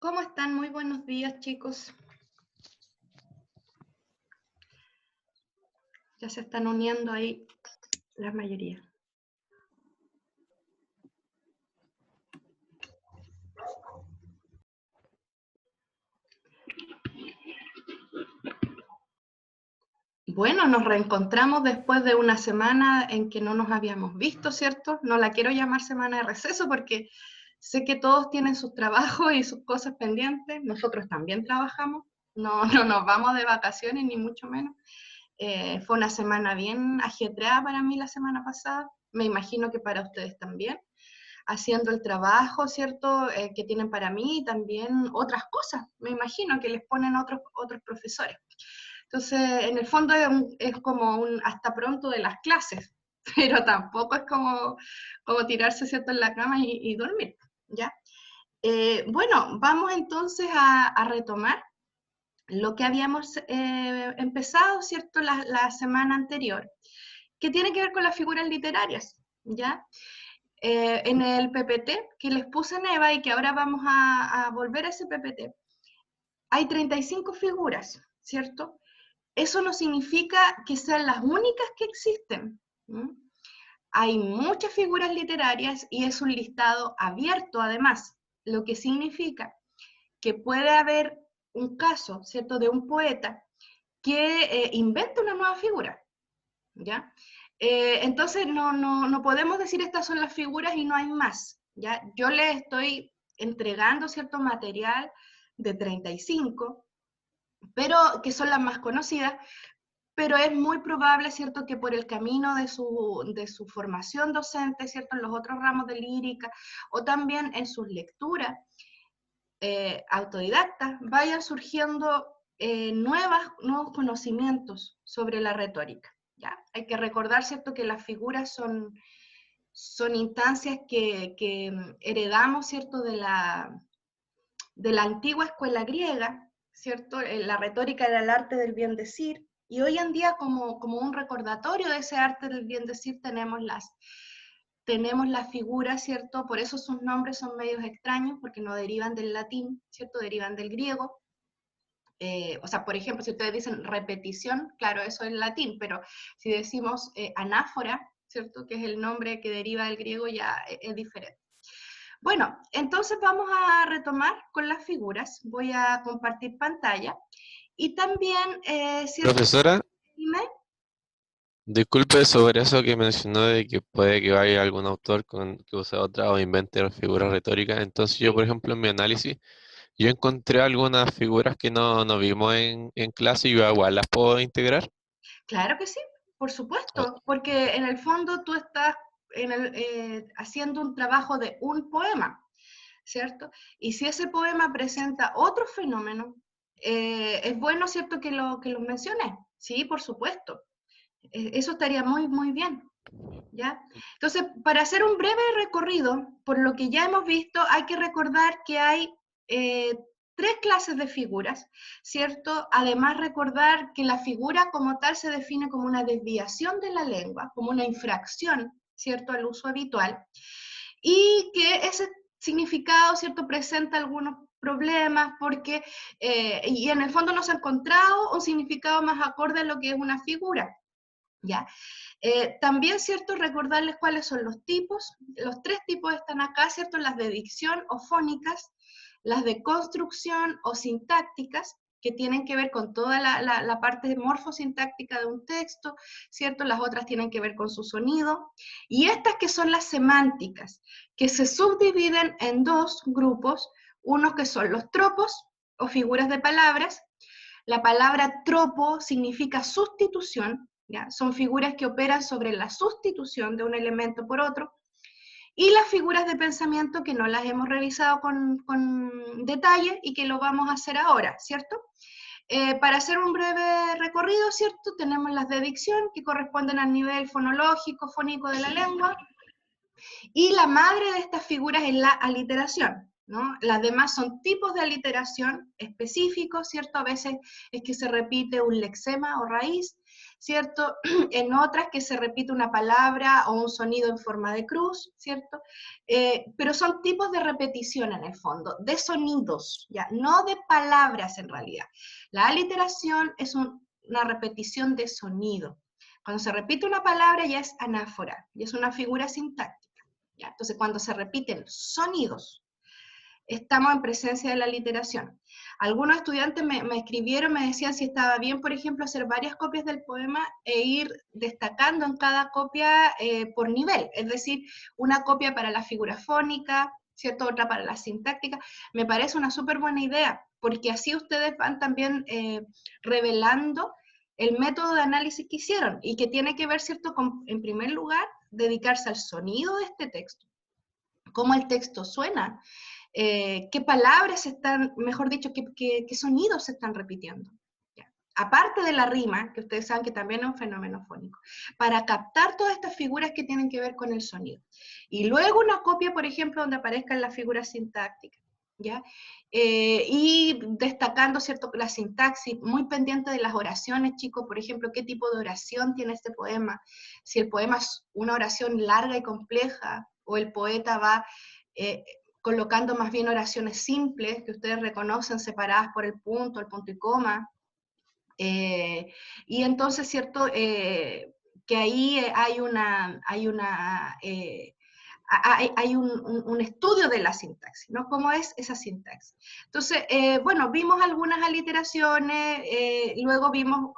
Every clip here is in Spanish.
¿Cómo están? Muy buenos días, chicos. Ya se están uniendo ahí la mayoría. Bueno, nos reencontramos después de una semana en que no nos habíamos visto, ¿cierto? No la quiero llamar semana de receso porque sé que todos tienen sus trabajos y sus cosas pendientes. Nosotros también trabajamos. No nos vamos de vacaciones, ni mucho menos. Fue una semana bien ajetreada para mí la semana pasada. Me imagino que para ustedes también. Haciendo el trabajo, ¿cierto?, que tienen para mí y también otras cosas, me imagino, que les ponen otros profesores. Entonces, en el fondo es como un hasta pronto de las clases, pero tampoco es como tirarse, ¿cierto?, en la cama y dormir, ¿ya? Bueno, vamos entonces a retomar lo que habíamos empezado, ¿cierto?, la semana anterior, que tiene que ver con las figuras literarias, ¿ya? En el PPT que les puse en EVA y que ahora vamos a volver a ese PPT, hay 35 figuras, ¿cierto? Eso no significa que sean las únicas que existen. ¿Mm? Hay muchas figuras literarias y es un listado abierto además, lo que significa que puede haber un caso, ¿cierto?, de un poeta que inventa una nueva figura, ¿ya? Entonces no podemos decir estas son las figuras y no hay más, ¿ya? Yo les estoy entregando cierto material de 35, pero que son las más conocidas, pero es muy probable, ¿cierto?, que por el camino de su formación docente, ¿cierto?, en los otros ramos de lírica, o también en sus lecturas autodidactas, vayan surgiendo nuevos conocimientos sobre la retórica. ¿Ya? Hay que recordar, ¿cierto?, que las figuras son instancias que heredamos, ¿cierto?, de la antigua escuela griega, ¿cierto? La retórica era el arte del bien decir, y hoy en día como un recordatorio de ese arte del bien decir tenemos las figuras, ¿cierto? Por eso sus nombres son medios extraños, porque no derivan del latín, ¿cierto? Derivan del griego. O sea, por ejemplo, si ustedes dicen repetición, claro, eso es latín, pero si decimos anáfora, ¿cierto?, que es el nombre que deriva del griego, ya es diferente. Bueno, entonces vamos a retomar con las figuras. Voy a compartir pantalla. Y también, ¿cierto? Profesora, Dime. disculpe sobre eso que mencionó de que puede que vaya algún autor que use otra o invente las figuras retóricas. Entonces yo, por Sí, ejemplo, en mi análisis, yo encontré algunas figuras que no vimos en clase y yo igual las puedo integrar. claro que sí, por O- supuesto, porque en el fondo tú estás haciendo un trabajo de un poema, ¿cierto? Y si ese poema presenta otro fenómeno, es bueno, ¿cierto?, que lo menciones. Sí, por supuesto. Eso estaría muy, muy bien, ¿ya? Entonces, para hacer un breve recorrido por lo que ya hemos visto, hay que recordar que hay eh, tres clases de figuras, ¿cierto? Además, recordar que la figura como tal se define como una desviación de la lengua, como una infracción, ¿cierto?, al uso habitual, y que ese significado, ¿cierto?, presenta algunos problemas porque, y en el fondo no se ha encontrado un significado más acorde a lo que es una figura, ¿ya? También, ¿cierto?, recordarles cuáles son los tipos. Los tres tipos están acá, ¿cierto? Las de dicción o fónicas, las de construcción o sintácticas, que tienen que ver con toda la parte morfosintáctica de un texto, ¿cierto? Las otras tienen que ver con su sonido. Y estas que son las semánticas, que se subdividen en dos grupos, unos que son los tropos o figuras de palabras. La palabra tropo significa sustitución, ¿ya? Son figuras que operan sobre la sustitución de un elemento por otro, y las figuras de pensamiento que no las hemos revisado con detalle y que lo vamos a hacer ahora, ¿cierto? Para hacer un breve recorrido, ¿cierto? Tenemos las de dicción, que corresponden al nivel fonológico, fónico de la lengua, y la madre de estas figuras es la aliteración, ¿no? Las demás son tipos de aliteración específicos, ¿cierto? A veces es que se repite un lexema o raíz, ¿cierto? En otras que se repite una palabra o un sonido en forma de cruz, ¿cierto? Pero son tipos de repetición en el fondo, de sonidos, ¿ya? No de palabras en realidad. La aliteración es una repetición de sonido. Cuando se repite una palabra ya es anáfora, y es una figura sintáctica, ¿ya? Entonces, cuando se repiten sonidos, estamos en presencia de la literación. Algunos estudiantes me escribieron, me decían si estaba bien, por ejemplo, hacer varias copias del poema e ir destacando en cada copia por nivel, es decir, una copia para la figura fónica, ¿cierto? Otra para la sintáctica. Me parece una súper buena idea, porque así ustedes van también revelando el método de análisis que hicieron, y que tiene que ver, ¿cierto?, con, en primer lugar, dedicarse al sonido de este texto, cómo el texto suena, qué palabras están, mejor dicho, qué sonidos se están repitiendo. ¿Ya? Aparte de la rima, que ustedes saben que también es un fenómeno fónico, para captar todas estas figuras que tienen que ver con el sonido. Y luego una copia, por ejemplo, donde aparezcan las figuras sintácticas, ¿ya? Y destacando, ¿cierto?, la sintaxis, muy pendiente de las oraciones, chicos, por ejemplo, qué tipo de oración tiene este poema, si el poema es una oración larga y compleja, o el poeta va colocando más bien oraciones simples, que ustedes reconocen separadas por el punto y coma, y entonces, ¿cierto?, que ahí hay un estudio de la sintaxis, ¿no? ¿Cómo es esa sintaxis? Entonces, bueno, vimos algunas aliteraciones, luego vimos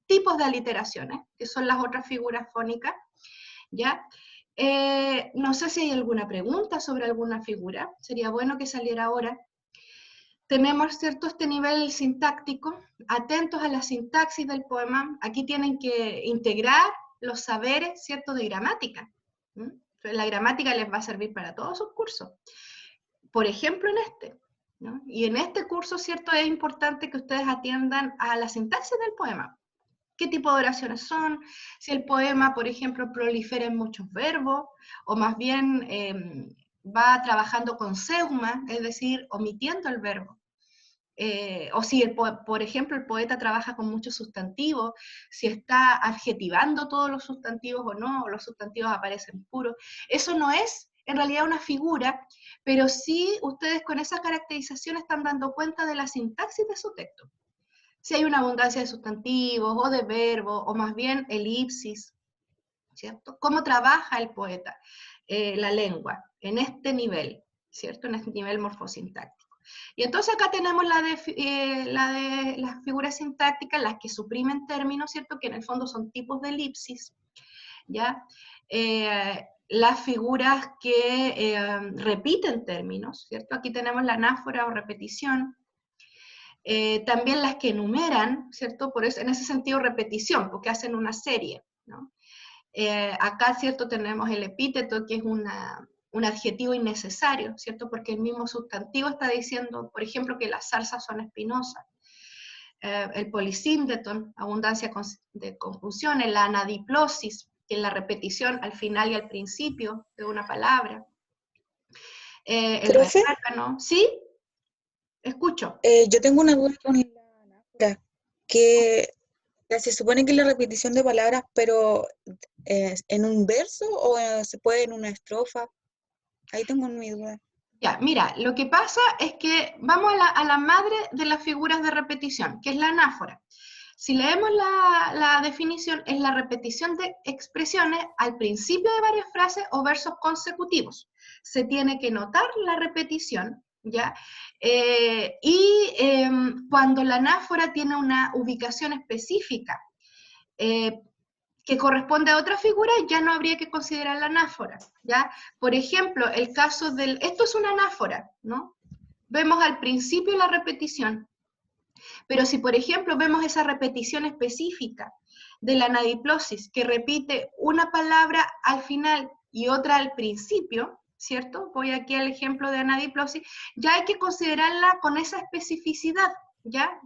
tipos de aliteraciones, que son las otras figuras fónicas, ¿ya? No sé si hay alguna pregunta sobre alguna figura, sería bueno que saliera ahora. Tenemos, ¿cierto?, este nivel sintáctico, atentos a la sintaxis del poema, aquí tienen que integrar los saberes, ¿cierto?, de gramática. La gramática les va a servir para todos sus cursos. Por ejemplo, en este, ¿no? Y en este curso, ¿cierto?, es importante que ustedes atiendan a la sintaxis del poema. ¿Qué tipo de oraciones son? Si el poema, por ejemplo, prolifera en muchos verbos, o más bien va trabajando con seuma, es decir, omitiendo el verbo. O si, por ejemplo, el poeta trabaja con muchos sustantivos, si está adjetivando todos los sustantivos o no, o los sustantivos aparecen puros. Eso no es en realidad una figura, pero sí ustedes con esa caracterización están dando cuenta de la sintaxis de su texto. Si hay una abundancia de sustantivos o de verbos, o más bien elipsis, ¿cierto? ¿Cómo trabaja el poeta la lengua en este nivel, ¿cierto? En este nivel morfosintáctico. Y entonces acá tenemos la de las figuras sintácticas, las que suprimen términos, ¿cierto? Que en el fondo son tipos de elipsis, ¿ya? Las figuras que repiten términos, ¿cierto? Aquí tenemos la anáfora o repetición. También las que enumeran, ¿cierto? Por eso, en ese sentido, repetición, porque hacen una serie, ¿no? Acá, ¿cierto?, tenemos el epíteto, que es un adjetivo innecesario, ¿cierto? Porque el mismo sustantivo está diciendo, por ejemplo, que las zarzas son espinosas. El polisíndeton, abundancia de conjunciones, la anadiplosis, que es la repetición al final y al principio de una palabra. El Profe, recárgano, ¿sí? Escucho. yo tengo una duda con la anáfora, que se supone que es la repetición de palabras, pero ¿en un verso o se puede en una estrofa? Ahí tengo mi duda. Ya, mira, lo que pasa es que vamos a la madre de las figuras de repetición, que es la anáfora. Si leemos la definición, es la repetición de expresiones al principio de varias frases o versos consecutivos. Se tiene que notar la repetición, ¿ya? Cuando la anáfora tiene una ubicación específica, que corresponde a otra figura, ya no habría que considerar la anáfora, ¿ya? Por ejemplo, el caso del... Esto es una anáfora, ¿no? Vemos al principio la repetición, pero si, por ejemplo, vemos esa repetición específica de la anadiplosis, que repite una palabra al final y otra al principio, ¿cierto? Voy aquí al ejemplo de anadiplosis, ya hay que considerarla con esa especificidad, ¿ya?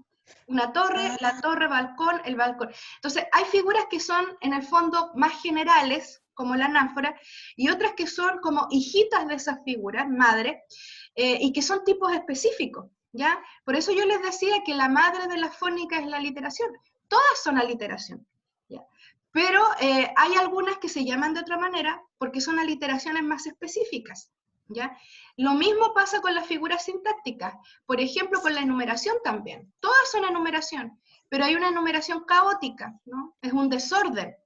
Una torre, la torre, balcón, el balcón. Entonces, hay figuras que son, en el fondo, más generales, como la anáfora, y otras que son como hijitas de esas figuras, madre, y que son tipos específicos, ¿ya? Por eso yo les decía que la madre de la fónica es la aliteración. Todas son aliteración, ¿ya? Pero hay algunas que se llaman de otra manera porque son aliteraciones más específicas, ¿ya? Lo mismo pasa con las figuras sintácticas, por ejemplo, con la enumeración también. Todas son enumeración, pero hay una enumeración caótica, ¿no? Es un desorden.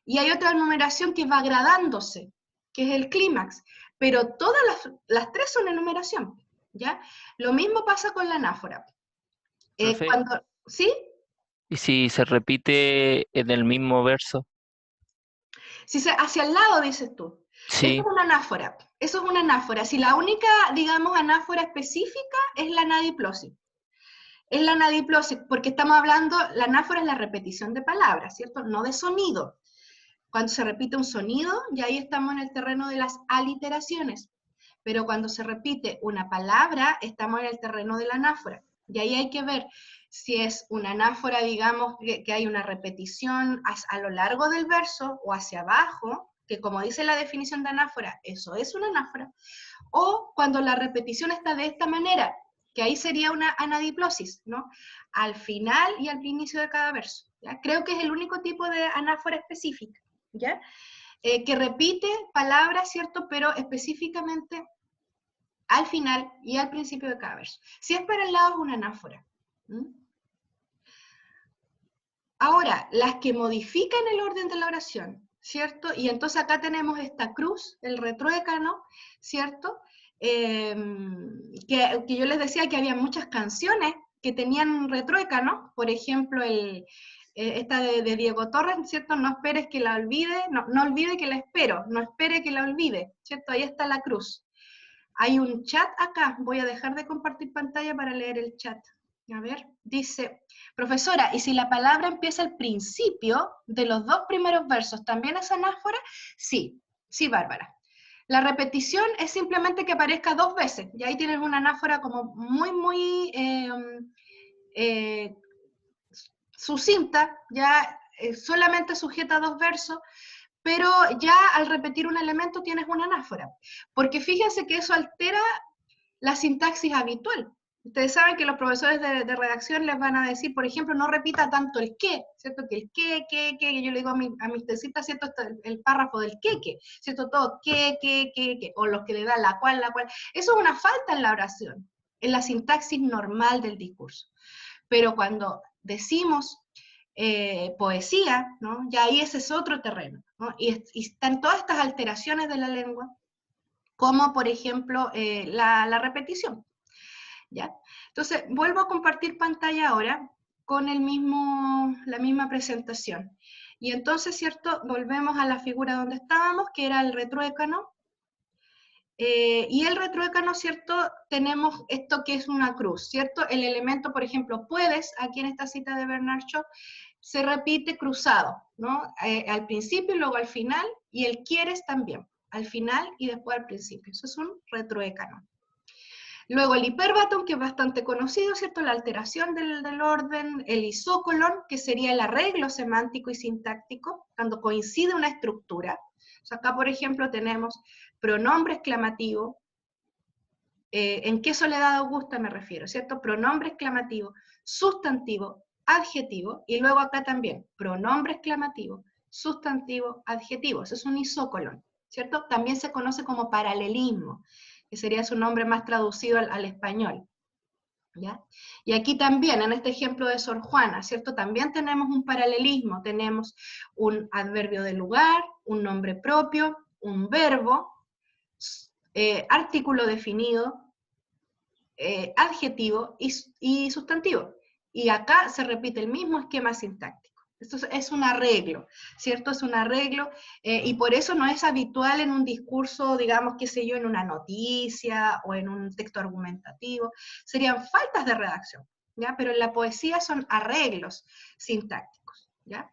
Y hay otra enumeración que va gradándose, que es el clímax, pero todas las tres son enumeración, ¿ya? Lo mismo pasa con la anáfora. Profe, ¿Sí? ¿y si se repite en el mismo verso? Hacia el lado, dices tú. Eso Sí, es una anáfora. Eso es una anáfora. Si la única, digamos, anáfora específica es la anadiplosis. Es la anadiplosis, porque estamos hablando, la anáfora es la repetición de palabras, ¿cierto? No de sonido. Cuando se repite un sonido, ya ahí estamos en el terreno de las aliteraciones. Pero cuando se repite una palabra, estamos en el terreno de la anáfora. Y ahí hay que ver si es una anáfora, digamos, que hay una repetición a lo largo del verso o hacia abajo, que como dice la definición de anáfora, eso es una anáfora, o cuando la repetición está de esta manera, que ahí sería una anadiplosis, ¿no? Al final y al inicio de cada verso. ¿Ya? Creo que es el único tipo de anáfora específica, ¿ya? Que repite palabras, ¿cierto? Pero específicamente al final y al principio de cada verso. Si es para el lado, es una anáfora. ¿Mm? Ahora, las que modifican el orden de la oración, ¿cierto? Y entonces acá tenemos esta cruz, el retruécano, ¿cierto? Que yo les decía que había muchas canciones que tenían retruécano, por ejemplo, esta de Diego Torres, ¿cierto? No esperes que la olvide, no olvide que la espero, no espere que la olvide, ¿cierto? Ahí está la cruz. Hay un chat acá, voy a dejar de compartir pantalla para leer el chat. A ver, dice, profesora, ¿y si la palabra empieza al principio de los dos primeros versos, también es anáfora? Sí, sí, Bárbara. La repetición es simplemente que aparezca dos veces, y ahí tienes una anáfora como muy sucinta, ya solamente sujeta a dos versos, pero ya al repetir un elemento tienes una anáfora, porque fíjense que eso altera la sintaxis habitual. Ustedes saben que los profesores de redacción les van a decir, por ejemplo, no repita tanto el qué, ¿cierto? Que el que yo le digo a mis tesitas, ¿cierto? El párrafo del que, ¿cierto? Todo que, o los que le dan la cual. Eso es una falta en la oración, en la sintaxis normal del discurso. Pero cuando decimos poesía, ¿no? Ya ahí ese es otro terreno, ¿no? Y están todas estas alteraciones de la lengua, como por ejemplo la repetición, ¿ya? Entonces, vuelvo a compartir pantalla ahora con la misma presentación. Y entonces, ¿cierto? Volvemos a la figura donde estábamos, que era el retruécano. Y el retruécano, ¿cierto? Tenemos esto que es una cruz, ¿cierto? El elemento, por ejemplo, puedes, aquí en esta cita de Bernard Shaw, se repite cruzado, ¿no? Al principio y luego al final, y el quieres también, al final y después al principio. Eso es un retruécano. Luego el hiperbatón, que es bastante conocido, ¿cierto? La alteración del orden, el isócolon, que sería el arreglo semántico y sintáctico, cuando coincide una estructura. O sea, acá, por ejemplo, tenemos pronombre exclamativo, ¿en qué Soledad Augusta me refiero? ¿Cierto? Pronombre exclamativo, sustantivo, adjetivo, y luego acá también, pronombre exclamativo, sustantivo, adjetivo. Eso es un isócolon, ¿cierto? También se conoce como paralelismo, que sería su nombre más traducido al español. ¿Ya? Y aquí también, en este ejemplo de Sor Juana, ¿cierto? También tenemos un paralelismo, tenemos un adverbio de lugar, un nombre propio, un verbo, artículo definido, adjetivo y sustantivo. Y acá se repite el mismo esquema sintáctico. Esto es un arreglo, ¿cierto? Es un arreglo, y por eso no es habitual en un discurso, digamos, qué sé yo, en una noticia o en un texto argumentativo. Serían faltas de redacción, ¿ya? Pero en la poesía son arreglos sintácticos, ¿ya?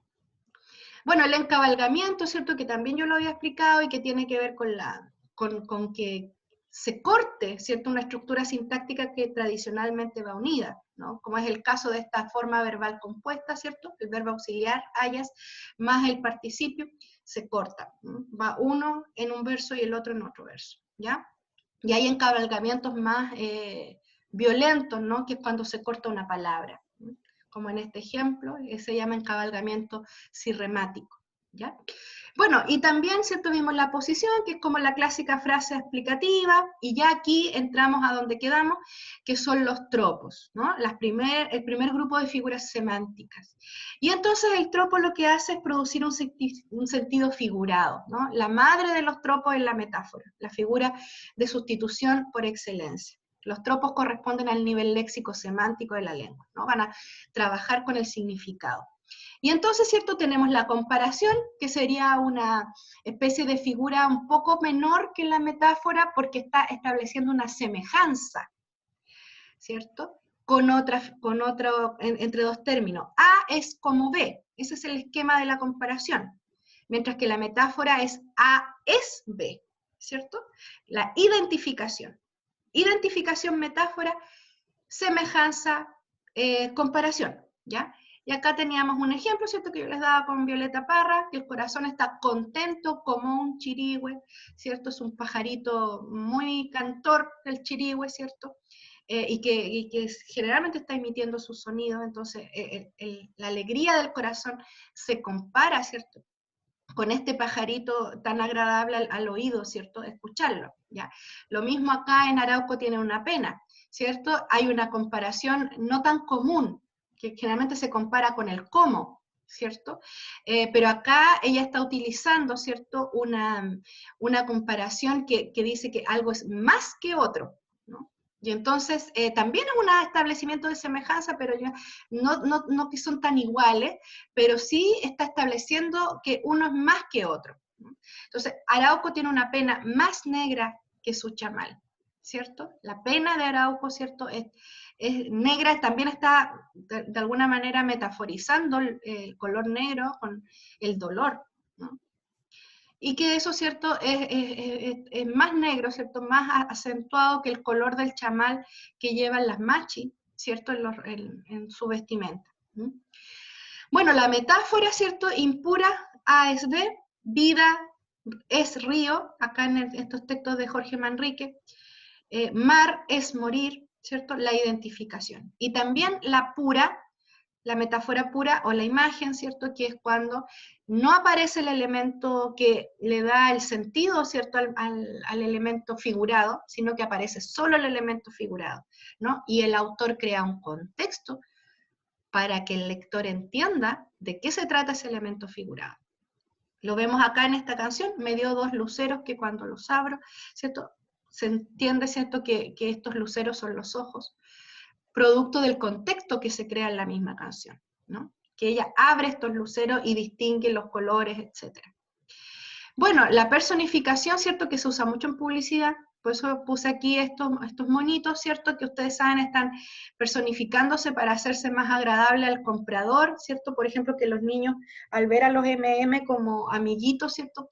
Bueno, el encabalgamiento, ¿cierto? Que también yo lo había explicado y que tiene que ver con que se corte, ¿cierto? Una estructura sintáctica que tradicionalmente va unida, ¿no? Como es el caso de esta forma verbal compuesta, ¿cierto? El verbo auxiliar, hayas, más el participio, se corta, ¿no? Va uno en un verso y el otro en otro verso, ¿ya? Y hay encabalgamientos más violentos, ¿no? Que es cuando se corta una palabra, ¿no? Como en este ejemplo, se llama encabalgamiento sirremático, ¿ya? Bueno, y también, ¿cierto? Vimos la posición, que es como la clásica frase explicativa, y ya aquí entramos a donde quedamos, que son los tropos, ¿no? El primer grupo de figuras semánticas. Y entonces el tropo lo que hace es producir un sentido figurado, ¿no? La madre de los tropos es la metáfora, la figura de sustitución por excelencia. Los tropos corresponden al nivel léxico-semántico de la lengua, ¿no? Van a trabajar con el significado. Y entonces, ¿cierto? Tenemos la comparación, que sería una especie de figura un poco menor que la metáfora, porque está estableciendo una semejanza, ¿cierto? Entre dos términos. A es como B, ese es el esquema de la comparación, mientras que la metáfora es A es B, ¿cierto? La identificación. Identificación, metáfora, semejanza, comparación, ¿ya? Y acá teníamos un ejemplo, ¿cierto?, que yo les daba con Violeta Parra, que el corazón está contento como un chirigüe, ¿cierto? Es un pajarito muy cantor, el chirigüe, ¿cierto? Y que generalmente está emitiendo sus sonidos, entonces la alegría del corazón se compara, ¿cierto?, con este pajarito tan agradable al oído, ¿cierto?, escucharlo, ¿ya? Lo mismo acá en Arauco tiene una pena, ¿cierto? Hay una comparación no tan común, que generalmente se compara con el cómo, ¿cierto? Pero acá ella está utilizando, ¿cierto?, una comparación que dice que algo es más que otro, ¿no? Y entonces también es un establecimiento de semejanza, pero ya no que son tan iguales, pero sí está estableciendo que uno es más que otro, ¿no? Entonces, Arauco tiene una pena más negra que su chamal, ¿cierto? La pena de Arauco, ¿cierto?, es negra, también está de alguna manera metaforizando el color negro con el dolor, ¿no? Y que eso, ¿cierto?, es más negro, ¿cierto?, más acentuado que el color del chamal que llevan las machi, ¿cierto?, en su vestimenta. ¿Mm? Bueno, la metáfora, ¿cierto?, impura, A es B, vida es río, acá en estos textos de Jorge Manrique, mar es morir, ¿cierto?, la identificación. Y también la pura, la metáfora pura o la imagen, ¿cierto?, que es cuando no aparece el elemento que le da el sentido, ¿cierto?, al elemento figurado, sino que aparece solo el elemento figurado, ¿no? Y el autor crea un contexto para que el lector entienda de qué se trata ese elemento figurado. Lo vemos acá en esta canción, me dio dos luceros que cuando los abro, ¿cierto?, se entiende, ¿cierto?, que estos luceros son los ojos, producto del contexto que se crea en la misma canción, ¿no? Que ella abre estos luceros y distingue los colores, etc. Bueno, la personificación, ¿cierto?, que se usa mucho en publicidad, por eso puse aquí estos monitos, ¿cierto?, que ustedes saben están personificándose para hacerse más agradable al comprador, ¿cierto? Por ejemplo, que los niños al ver a los M&M como amiguitos, ¿cierto?,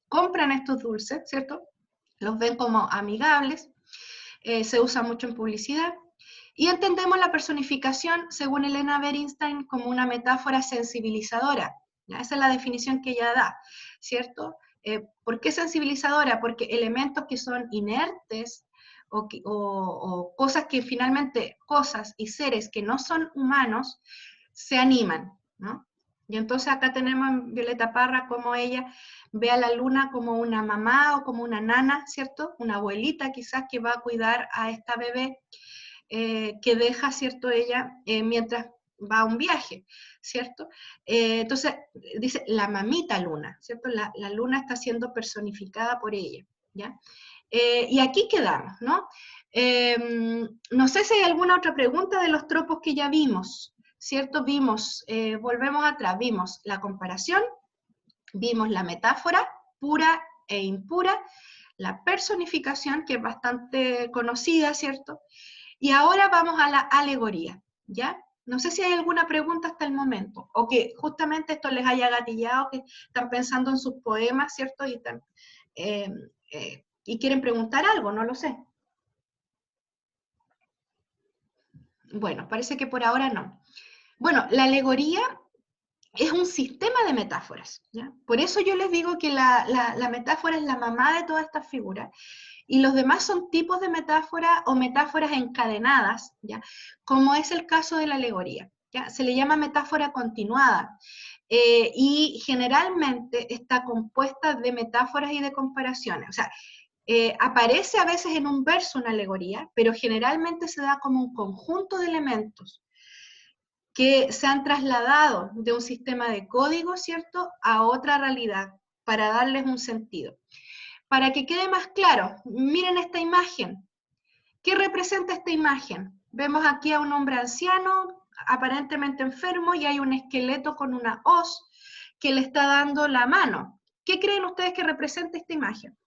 compran estos dulces, ¿cierto? Los ven como amigables, se usa mucho en publicidad. Y entendemos la personificación, según Elena Bernstein, como una metáfora sensibilizadora, ¿ya? Esa es la definición que ella da, ¿cierto? ¿Por qué sensibilizadora? Porque elementos que son inertes o cosas que finalmente, cosas y seres que no son humanos, se animan, ¿no? Y entonces acá tenemos en Violeta Parra como ella ve a la luna como una mamá o como una nana, ¿cierto? Una abuelita quizás que va a cuidar a esta bebé que deja, ¿cierto?, ella mientras va a un viaje, ¿cierto? Entonces, dice la mamita luna, ¿cierto? La luna está siendo personificada por ella, ¿ya? Y aquí quedamos, ¿no? No sé si hay alguna otra pregunta de los tropos que ya vimos, ¿cierto? Vimos, volvemos atrás, vimos la comparación, vimos la metáfora pura e impura, la personificación, que es bastante conocida, ¿cierto? Y ahora vamos a la alegoría, ¿ya? No sé si hay alguna pregunta hasta el momento, o que justamente esto les haya gatillado, que están pensando en sus poemas, ¿cierto? Y quieren preguntar algo, no lo sé. Bueno, parece que por ahora no. Bueno, la alegoría es un sistema de metáforas, ¿ya? Por eso yo les digo que la metáfora es la mamá de todas estas figuras, y los demás son tipos de metáfora o metáforas encadenadas, ¿ya? Como es el caso de la alegoría, ¿ya? Se le llama metáfora continuada, y generalmente está compuesta de metáforas y de comparaciones. O sea, aparece a veces en un verso una alegoría, pero generalmente se da como un conjunto de elementos que se han trasladado de un sistema de código, ¿cierto?, a otra realidad, para darles un sentido. Para que quede más claro, miren esta imagen. ¿Qué representa esta imagen? Vemos aquí a un hombre anciano, aparentemente enfermo, y hay un esqueleto con una hoz que le está dando la mano. ¿Qué creen ustedes que representa esta imagen?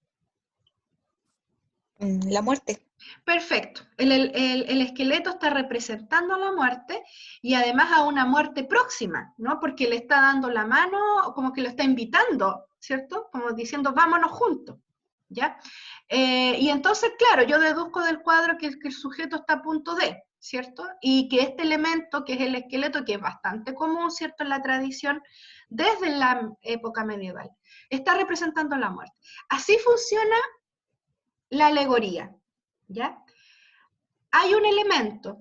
La muerte. Perfecto. El esqueleto está representando la muerte y además a una muerte próxima, ¿no? Porque le está dando la mano, como que lo está invitando, ¿cierto? Como diciendo, vámonos juntos, ¿ya? Y entonces, claro, yo deduzco del cuadro que el sujeto está a punto de, ¿cierto? Y que este elemento, que es el esqueleto, que es bastante común, ¿cierto?, en la tradición desde la época medieval, está representando la muerte. Así funciona la alegoría, ¿ya? Hay un elemento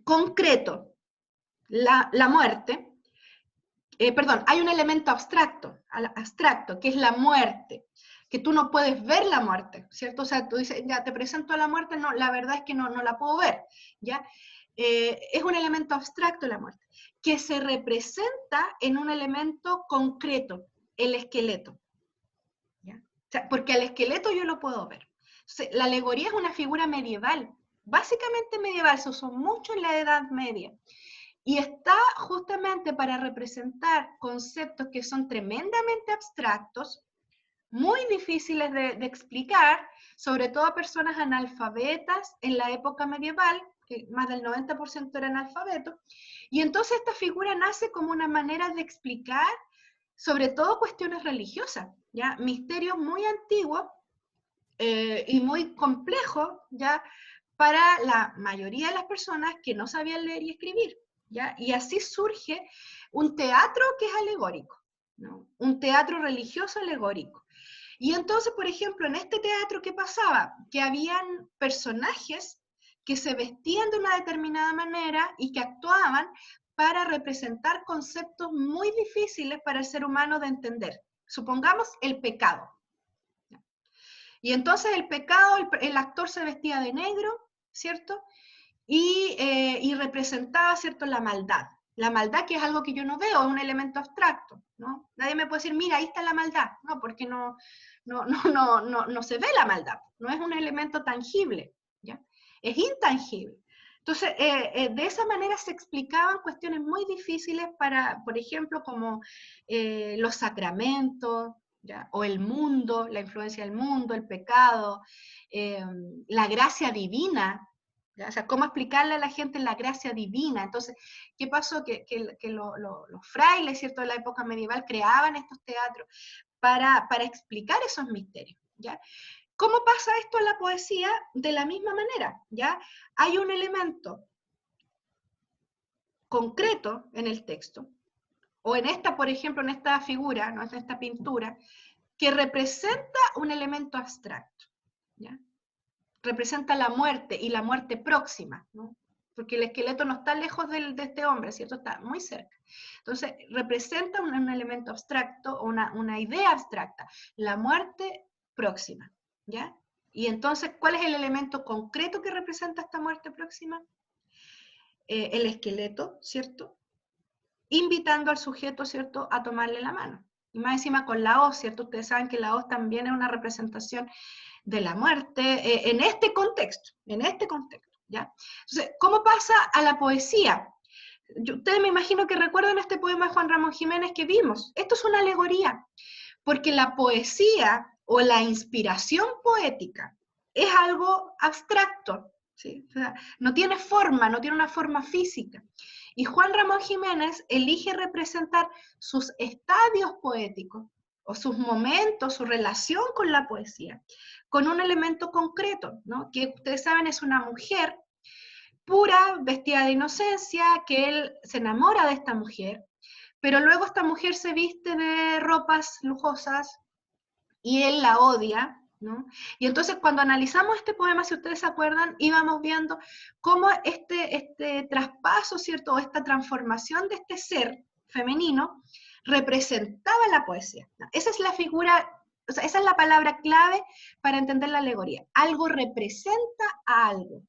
concreto, la muerte, perdón, hay un elemento abstracto, que es la muerte, que tú no puedes ver la muerte, ¿cierto? O sea, tú dices, ya te presento la muerte, no, la verdad es que no la puedo ver, ¿ya? Es un elemento abstracto la muerte, que se representa en un elemento concreto, el esqueleto, ¿ya? O sea, porque al esqueleto yo lo puedo ver. Entonces, la alegoría es una figura medieval, básicamente medieval, se usó mucho en la Edad Media, y está justamente para representar conceptos que son tremendamente abstractos, muy difíciles de explicar, sobre todo a personas analfabetas en la época medieval, que más del 90% eran analfabetos, y entonces esta figura nace como una manera de explicar sobre todo cuestiones religiosas, ¿ya? Misterios muy antiguos y muy complejos, ¿ya?, para la mayoría de las personas que no sabían leer y escribir, ¿ya? Y así surge un teatro que es alegórico, ¿no? Un teatro religioso alegórico. Y entonces, por ejemplo, en este teatro, ¿qué pasaba? Que habían personajes que se vestían de una determinada manera y que actuaban para representar conceptos muy difíciles para el ser humano de entender. Supongamos el pecado. Y entonces el pecado, el actor se vestía de negro, ¿cierto? Y representaba, ¿cierto?, la maldad. La maldad, que es algo que yo no veo, es un elemento abstracto, ¿no? Nadie me puede decir, mira, ahí está la maldad, ¿no? Porque no se ve la maldad, no es un elemento tangible, ¿ya? Es intangible. Entonces, de esa manera se explicaban cuestiones muy difíciles para, por ejemplo, como los sacramentos, ¿ya?, o el mundo, la influencia del mundo, el pecado, la gracia divina, ¿ya? O sea, cómo explicarle a la gente la gracia divina. Entonces, ¿qué pasó? Que los frailes, ¿cierto?, de la época medieval creaban estos teatros para explicar esos misterios, ¿ya? ¿Cómo pasa esto en la poesía? De la misma manera, ¿ya? Hay un elemento concreto en el texto, o en esta, por ejemplo, en esta figura, ¿no?, en esta pintura, que representa un elemento abstracto, ¿ya? Representa la muerte y la muerte próxima, ¿no? Porque el esqueleto no está lejos de este hombre, ¿cierto? Está muy cerca. Entonces, representa un elemento abstracto, una idea abstracta, la muerte próxima, ¿ya? Y entonces, ¿cuál es el elemento concreto que representa esta muerte próxima? El esqueleto, ¿cierto?, invitando al sujeto, ¿cierto?, a tomarle la mano. Y más encima con la hoz, ¿cierto? Ustedes saben que la hoz también es una representación de la muerte en este contexto, ¿ya? Entonces, ¿cómo pasa a la poesía? Ustedes me imagino que recuerdan este poema de Juan Ramón Jiménez que vimos. Esto es una alegoría, porque la poesía o la inspiración poética es algo abstracto, ¿sí? O sea, no tiene forma, no tiene una forma física. Y Juan Ramón Jiménez elige representar sus estadios poéticos, o sus momentos, su relación con la poesía, con un elemento concreto, ¿no?, que ustedes saben es una mujer pura, vestida de inocencia, que él se enamora de esta mujer, pero luego esta mujer se viste de ropas lujosas y él la odia, ¿no? Y entonces cuando analizamos este poema, si ustedes se acuerdan, íbamos viendo cómo este traspaso, ¿cierto?, o esta transformación de este ser, femenino, representaba la poesía. Esa es la figura, o sea, esa es la palabra clave para entender la alegoría. Algo representa a algo.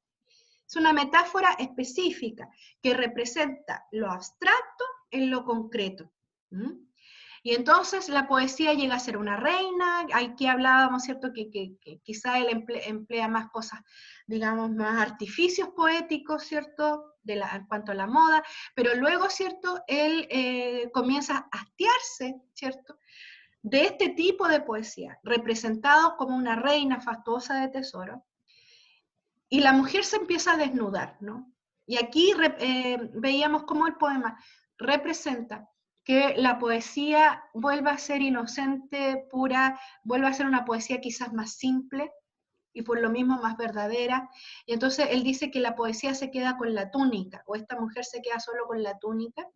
Es una metáfora específica que representa lo abstracto en lo concreto. ¿Mm? Y entonces la poesía llega a ser una reina. Aquí hablábamos, ¿cierto?, que quizá él emplea más cosas, digamos, más artificios poéticos, ¿cierto?, en cuanto a la moda, pero luego, ¿cierto?, él comienza a hastiarse, ¿cierto?, de este tipo de poesía, representado como una reina fastuosa de tesoro, y la mujer se empieza a desnudar, ¿no? Y aquí veíamos cómo el poema representa que la poesía vuelva a ser inocente, pura, vuelva a ser una poesía quizás más simple y por lo mismo más verdadera. Y entonces él dice que la poesía se queda con la túnica, o esta mujer se queda solo con la túnica.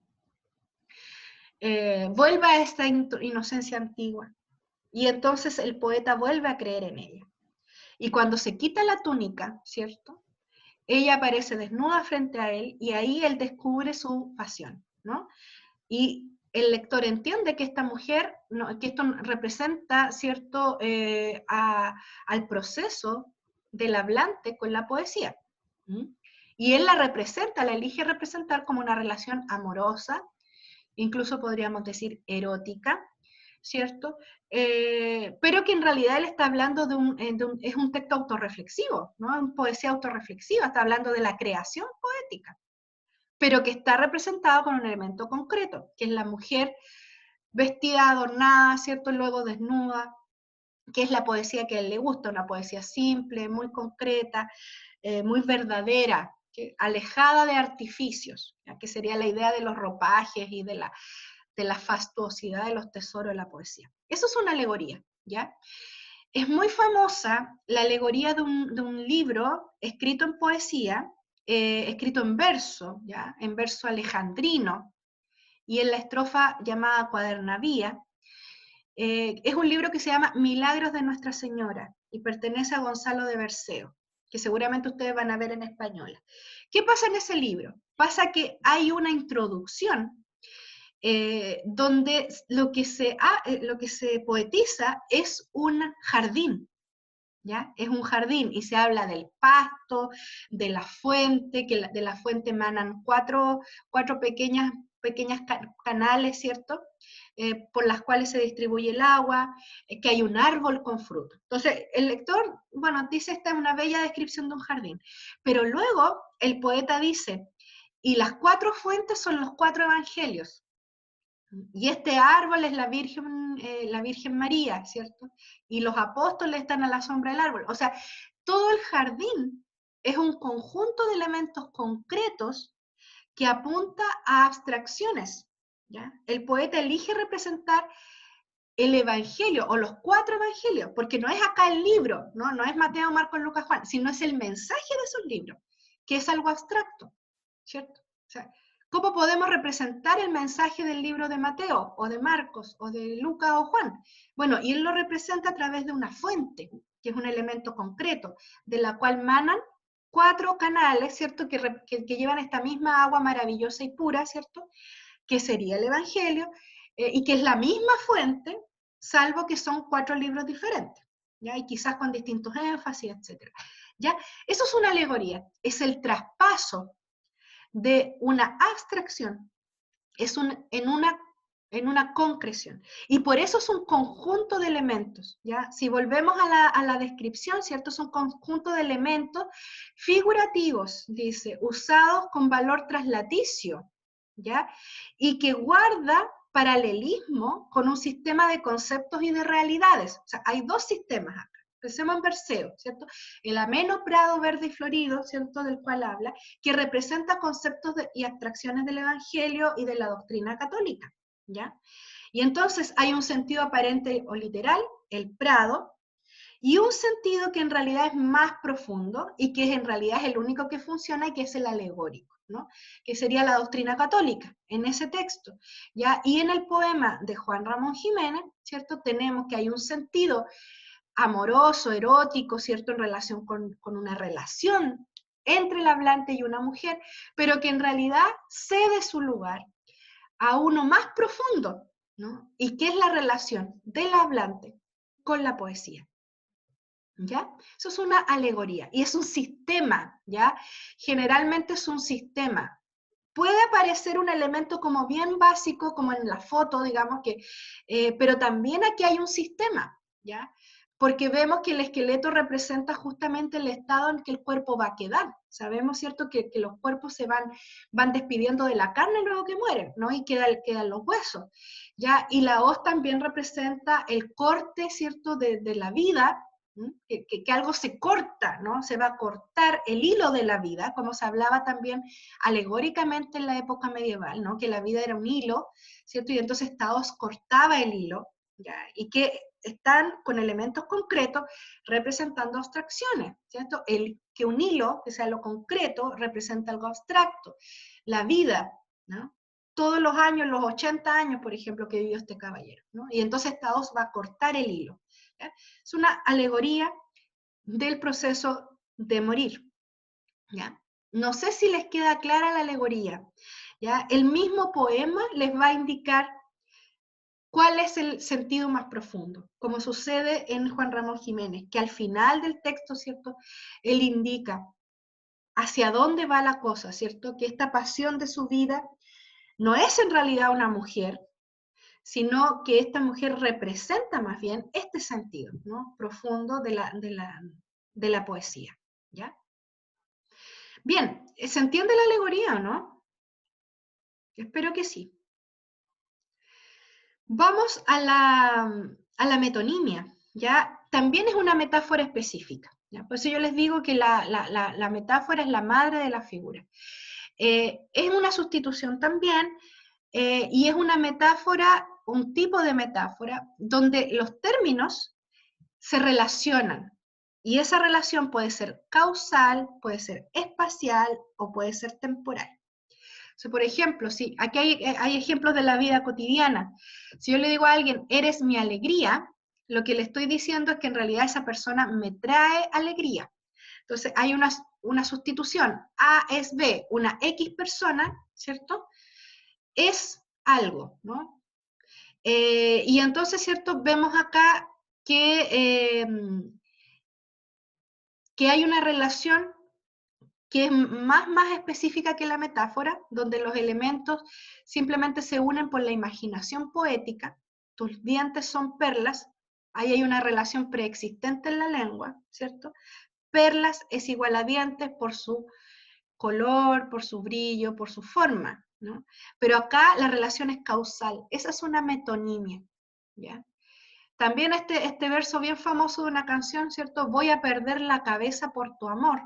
Vuelva a esta inocencia antigua. Y entonces el poeta vuelve a creer en ella. Y cuando se quita la túnica, ¿cierto?, ella aparece desnuda frente a él y ahí él descubre su pasión, ¿no? Y el lector entiende que esta mujer, no, que esto representa, ¿cierto?, al proceso del hablante con la poesía. ¿Mm? Y él la representa, la elige representar como una relación amorosa, incluso podríamos decir erótica, ¿cierto? Pero que en realidad él está hablando es un texto autorreflexivo, ¿no? Una poesía autorreflexiva, está hablando de la creación poética, pero que está representado con un elemento concreto, que es la mujer vestida, adornada, ¿cierto? Luego desnuda, que es la poesía que a él le gusta, una poesía simple, muy concreta, muy verdadera, alejada de artificios, ¿ya? Que sería la idea de los ropajes y de la fastuosidad de los tesoros de la poesía. Eso es una alegoría, ¿ya? Es muy famosa la alegoría de un libro escrito en poesía, escrito en verso, ¿ya? En verso alejandrino, y en la estrofa llamada Cuadernavía. Es un libro que se llama Milagros de Nuestra Señora, y pertenece a Gonzalo de Berceo, que seguramente ustedes van a ver en español. ¿Qué pasa en ese libro? Pasa que hay una introducción donde lo que se poetiza es un jardín, ¿ya? Es un jardín y se habla del pasto, de la fuente, que de la fuente emanan cuatro pequeñas canales, ¿cierto? Por las cuales se distribuye el agua, que hay un árbol con fruto. Entonces, el lector, bueno, dice, esta es una bella descripción de un jardín, pero luego el poeta dice, y las cuatro fuentes son los cuatro evangelios. Y este árbol es la Virgen María, ¿cierto? Y los apóstoles están a la sombra del árbol. O sea, todo el jardín es un conjunto de elementos concretos que apunta a abstracciones, ¿ya? El poeta elige representar el evangelio o los cuatro evangelios, porque no es acá el libro, no es Mateo, Marcos, Lucas, Juan, sino es el mensaje de esos libros, que es algo abstracto, ¿cierto? O sea, ¿cómo podemos representar el mensaje del libro de Mateo, o de Marcos, o de Lucas o Juan? Bueno, y él lo representa a través de una fuente, que es un elemento concreto, de la cual manan cuatro canales, ¿cierto? Que llevan esta misma agua maravillosa y pura, ¿cierto? Que sería el Evangelio, y que es la misma fuente, salvo que son cuatro libros diferentes, ¿ya? Y quizás con distintos énfasis, etc. ¿Ya? Eso es una alegoría, es el traspaso de una abstracción en una concreción. Y por eso es un conjunto de elementos, ¿ya? Si volvemos a la descripción, ¿cierto? Es un conjunto de elementos figurativos, dice, usados con valor traslaticio, ¿ya? Y que guarda paralelismo con un sistema de conceptos y de realidades. O sea, hay dos sistemas acá. Pensemos en Berceo, ¿cierto? El ameno prado verde y florido, ¿cierto?, del cual habla, que representa conceptos y abstracciones del Evangelio y de la doctrina católica, ¿ya? Y entonces hay un sentido aparente o literal, el prado, y un sentido que en realidad es más profundo y que en realidad es el único que funciona y que es el alegórico, ¿no? Que sería la doctrina católica en ese texto, ¿ya? Y en el poema de Juan Ramón Jiménez, ¿cierto?, tenemos que hay un sentido amoroso, erótico, ¿cierto?, en relación con una relación entre el hablante y una mujer, pero que en realidad cede su lugar a uno más profundo, ¿no? ¿Y qué es la relación del hablante con la poesía? ¿Ya? Eso es una alegoría y es un sistema, ¿ya? Generalmente es un sistema. Puede aparecer un elemento como bien básico, como en la foto, digamos, pero también aquí hay un sistema, ¿ya? Porque vemos que el esqueleto representa justamente el estado en que el cuerpo va a quedar. Sabemos, ¿cierto?, que los cuerpos se van despidiendo de la carne luego que mueren, ¿no? Y quedan los huesos, ¿ya? Y la hoz también representa el corte, ¿cierto?, de la vida, que algo se corta, ¿no? Se va a cortar el hilo de la vida, como se hablaba también alegóricamente en la época medieval, ¿no? Que la vida era un hilo, ¿cierto? Y entonces Taos cortaba el hilo, ¿ya? Y que están con elementos concretos representando abstracciones, ¿cierto? Que un hilo, que sea lo concreto, representa algo abstracto. La vida, ¿no? Todos los años, los 80 años, por ejemplo, que vivió este caballero, ¿no? Y entonces Taos va a cortar el hilo, ¿ya? Es una alegoría del proceso de morir, ¿ya? No sé si les queda clara la alegoría, ¿ya? El mismo poema les va a indicar cuál es el sentido más profundo, como sucede en Juan Ramón Jiménez, que al final del texto, ¿cierto?, él indica hacia dónde va la cosa, ¿cierto?, que esta pasión de su vida no es en realidad una mujer, sino que esta mujer representa más bien este sentido, ¿no?, profundo de la poesía, ¿ya? Bien, ¿se entiende la alegoría o no? Espero que sí. Vamos a la metonimia, ¿ya? También es una metáfora específica, ¿ya? Por eso yo les digo que la metáfora es la madre de la figura. Es una sustitución también, y es una metáfora, un tipo de metáfora, donde los términos se relacionan, y esa relación puede ser causal, puede ser espacial o puede ser temporal. O sea, por ejemplo, si aquí hay ejemplos de la vida cotidiana. Si yo le digo a alguien, eres mi alegría, lo que le estoy diciendo es que en realidad esa persona me trae alegría. Entonces hay una sustitución. A es B, una X persona, ¿cierto? Es algo, ¿no? Y entonces, ¿cierto? Vemos acá que hay una relación que es más específica que la metáfora, donde los elementos simplemente se unen por la imaginación poética. Tus dientes son perlas, ahí hay una relación preexistente en la lengua, ¿cierto? Perlas es igual a dientes por su color, por su brillo, por su forma, ¿no? Pero acá la relación es causal, esa es una metonimia, ¿ya? También este verso bien famoso de una canción, ¿cierto? Voy a perder la cabeza por tu amor.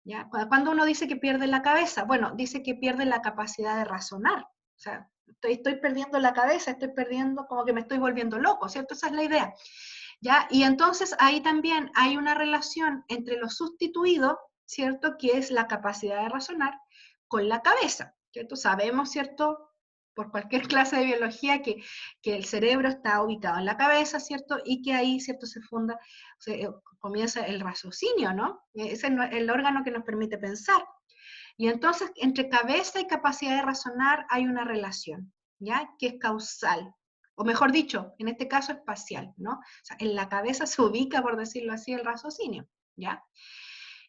¿Ya? Cuando uno dice que pierde la cabeza, bueno, dice que pierde la capacidad de razonar. O sea, estoy perdiendo la cabeza, estoy perdiendo, como que me estoy volviendo loco, ¿cierto? Esa es la idea. ¿Ya? Y entonces ahí también hay una relación entre lo sustituido, ¿cierto? Que es la capacidad de razonar, con la cabeza, ¿cierto? Sabemos, ¿cierto? Por cualquier clase de biología, que el cerebro está ubicado en la cabeza, ¿cierto? Y que ahí, ¿cierto? Comienza el raciocinio, ¿no? Es el órgano que nos permite pensar. Y entonces, entre cabeza y capacidad de razonar hay una relación, ¿ya? Que es causal, o mejor dicho, en este caso espacial, ¿no? O sea, en la cabeza se ubica, por decirlo así, el raciocinio, ¿ya?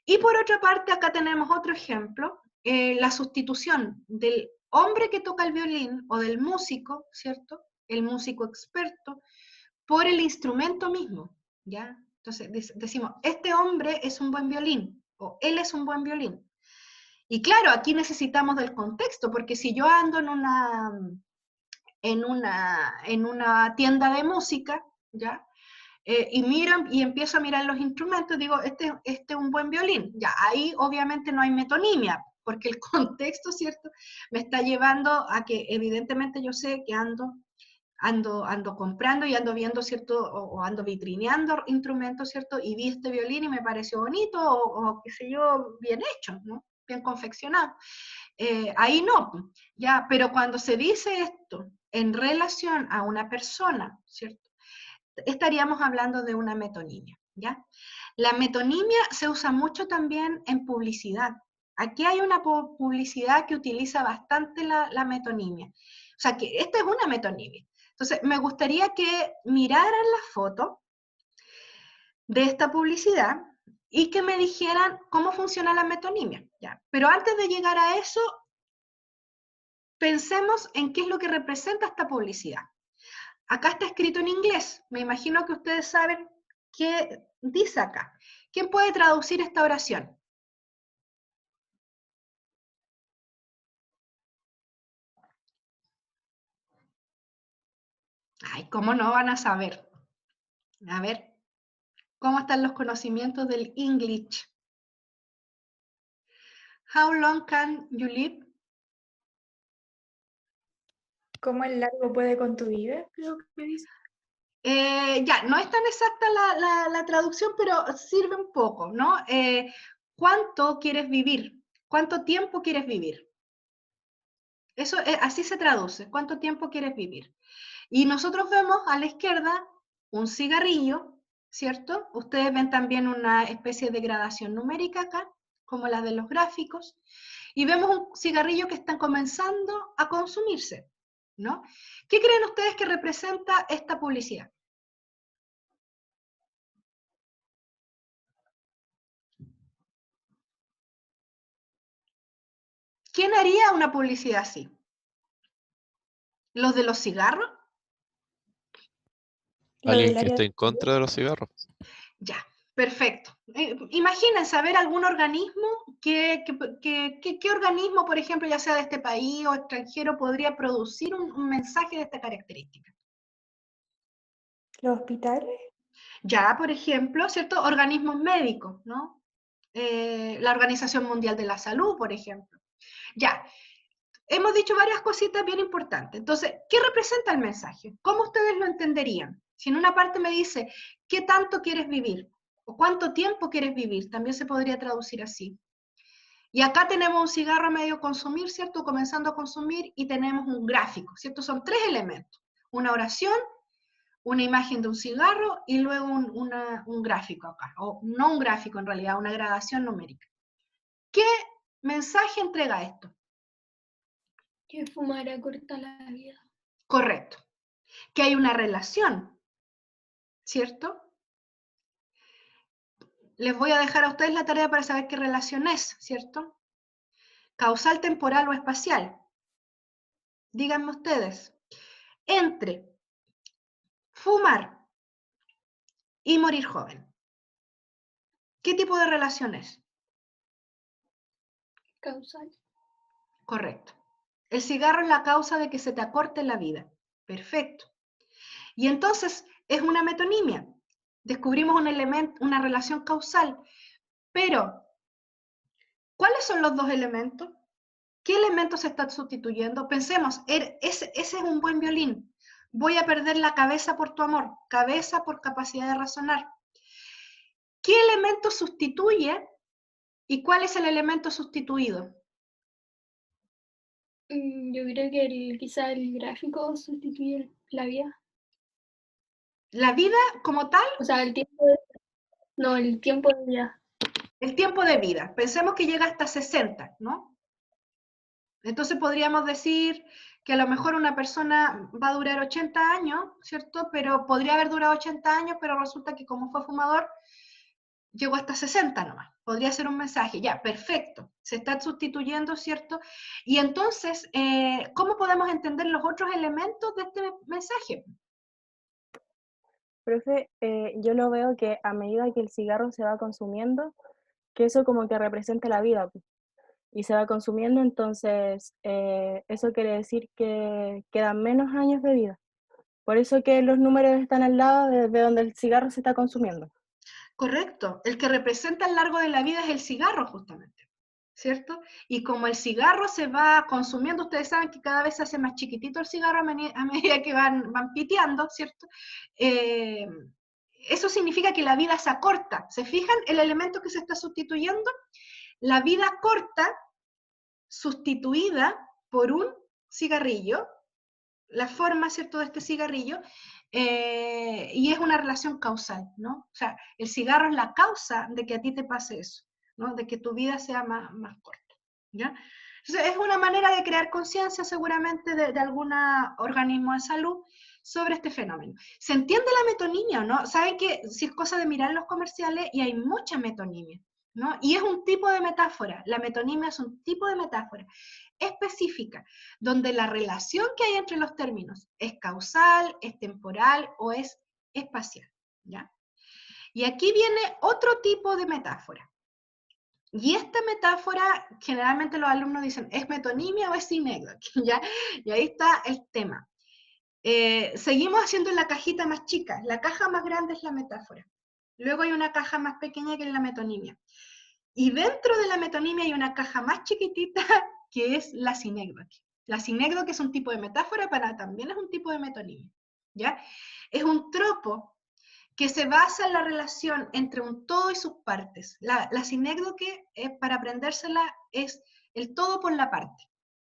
Y por otra parte, acá tenemos otro ejemplo, la sustitución del hombre que toca el violín o del músico, ¿cierto? El músico experto, por el instrumento mismo, ¿ya? Entonces decimos, este hombre es un buen violín, o él es un buen violín. Y claro, aquí necesitamos del contexto, porque si yo ando en una tienda de música, ¿ya? Y miro y empiezo a mirar los instrumentos, digo, este es un buen violín. Ya, ahí obviamente no hay metonimia, porque el contexto, ¿cierto?, me está llevando a que evidentemente yo sé que ando comprando y ando viendo, ¿cierto?, o ando vitrineando instrumentos, ¿cierto?, y vi este violín y me pareció bonito, o qué sé yo, bien hecho, ¿no?, bien confeccionado. Ahí no, ya, pero cuando se dice esto en relación a una persona, ¿cierto?, estaríamos hablando de una metonimia, ¿ya? La metonimia se usa mucho también en publicidad. Aquí hay una publicidad que utiliza bastante la metonimia. sea, que esta es una metonimia. Entonces, me gustaría que miraran la foto de esta publicidad y que me dijeran cómo funciona la metonimia. ¿Ya? Pero antes de llegar a eso, pensemos en qué es lo que representa esta publicidad. Acá está escrito en inglés. Me imagino que ustedes saben qué dice acá. ¿Quién puede traducir esta oración? Ay, ¿cómo no van a saber? A ver, ¿cómo están los conocimientos del English? How long can you live? ¿Cómo el largo puede con tu vida? Creo que dice. Ya, no es tan exacta la traducción, pero sirve un poco, ¿no? ¿Cuánto quieres vivir? ¿Cuánto tiempo quieres vivir? Eso así se traduce, ¿cuánto tiempo quieres vivir? Y nosotros vemos a la izquierda un cigarrillo, ¿cierto? Ustedes ven también una especie de gradación numérica acá, como la de los gráficos, y vemos un cigarrillo que están comenzando a consumirse, ¿no? ¿Qué creen ustedes que representa esta publicidad? ¿Quién haría una publicidad así? ¿Los de los cigarros? Lo Alguien del que área esté de en contra de los cigarros. Ya, perfecto. Imagínense a ver algún organismo, ¿qué organismo, por ejemplo, ya sea de este país o extranjero, podría producir un mensaje de esta característica? los hospitales. Ya, por ejemplo, ¿cierto? Organismos médicos, ¿no? La Organización Mundial de la Salud, por ejemplo. Ya, hemos dicho varias cositas bien importantes. Entonces, ¿qué representa el mensaje? ¿Cómo ustedes lo entenderían? Si en una parte me dice, ¿qué tanto quieres vivir? ¿O cuánto tiempo quieres vivir? También se podría traducir así. Y acá tenemos un cigarro a medio consumir, ¿cierto? Comenzando a consumir, y tenemos un gráfico, ¿cierto? Son tres elementos. Una oración, una imagen de un cigarro y luego un gráfico acá. O no un gráfico en realidad, una gradación numérica. ¿Qué mensaje entrega esto? Que fumar acorta la vida. Correcto. Que hay una relación, ¿cierto? Les voy a dejar a ustedes la tarea para saber qué relación es, ¿cierto? Causal, temporal o espacial. Díganme ustedes. Entre fumar y morir joven. ¿Qué tipo de relación es? Causal. Correcto. El cigarro es la causa de que se te acorte la vida. Perfecto. Y entonces es una metonimia. Descubrimos un elemento, una relación causal. Pero, ¿cuáles son los dos elementos? ¿Qué elementos se están sustituyendo? Pensemos, ese es un buen violín. Voy a perder la cabeza por tu amor, cabeza por capacidad de razonar. ¿Qué elemento sustituye y cuál es el elemento sustituido? Yo creo que quizá el gráfico sustituye la vida. La vida como tal, O sea, el tiempo de... No, el tiempo de vida. el tiempo de vida. Pensemos que llega hasta 60, ¿no? Entonces podríamos decir que a lo mejor una persona va a durar 80 años, ¿cierto? Pero podría haber durado 80 años, pero resulta que como fue fumador, llegó hasta 60 nomás. Podría ser un mensaje, ya, perfecto. Se está sustituyendo, ¿cierto? Y entonces, ¿cómo podemos entender los otros elementos de este mensaje? Profe, yo lo veo que a medida que el cigarro se va consumiendo, que eso como que representa la vida, pues, y se va consumiendo, entonces eso quiere decir que quedan menos años de vida. Por eso que los números están al lado de donde el cigarro se está consumiendo. Correcto. El que representa el largo de la vida es el cigarro, justamente, ¿cierto? Y como el cigarro se va consumiendo, ustedes saben que cada vez se hace más chiquitito el cigarro a medida que van piteando, ¿cierto? Eso significa que la vida se acorta. ¿Se fijan el elemento que se está sustituyendo? La vida corta sustituida por un cigarrillo, la forma, ¿cierto?, de este cigarrillo, y es una relación causal, ¿no? O sea, el cigarro es la causa de que a ti te pase eso, ¿no? De que tu vida sea más corta, ¿ya? Entonces, es una manera de crear conciencia seguramente de algún organismo de salud sobre este fenómeno. ¿Se entiende la metonimia o no? Saben que si es cosa de mirar los comerciales y hay mucha metonimia, ¿no? Y es un tipo de metáfora, la metonimia es un tipo de metáfora específica, donde la relación que hay entre los términos es causal, es temporal o es espacial, ¿ya? Y aquí viene otro tipo de metáfora. Y esta metáfora, generalmente los alumnos dicen, ¿es metonimia o es sinécdoque? ¿Ya? Y ahí está el tema. Seguimos haciendo la cajita más chica. La caja más grande es la metáfora. Luego hay una caja más pequeña que es la metonimia. Y dentro de la metonimia hay una caja más chiquitita que es la sinécdoque. La sinécdoque es un tipo de metáfora, pero también es un tipo de metonimia. ¿Ya? Es un tropo que se basa en la relación entre un todo y sus partes. La sinécdoque, para aprendérsela, es el todo por la parte.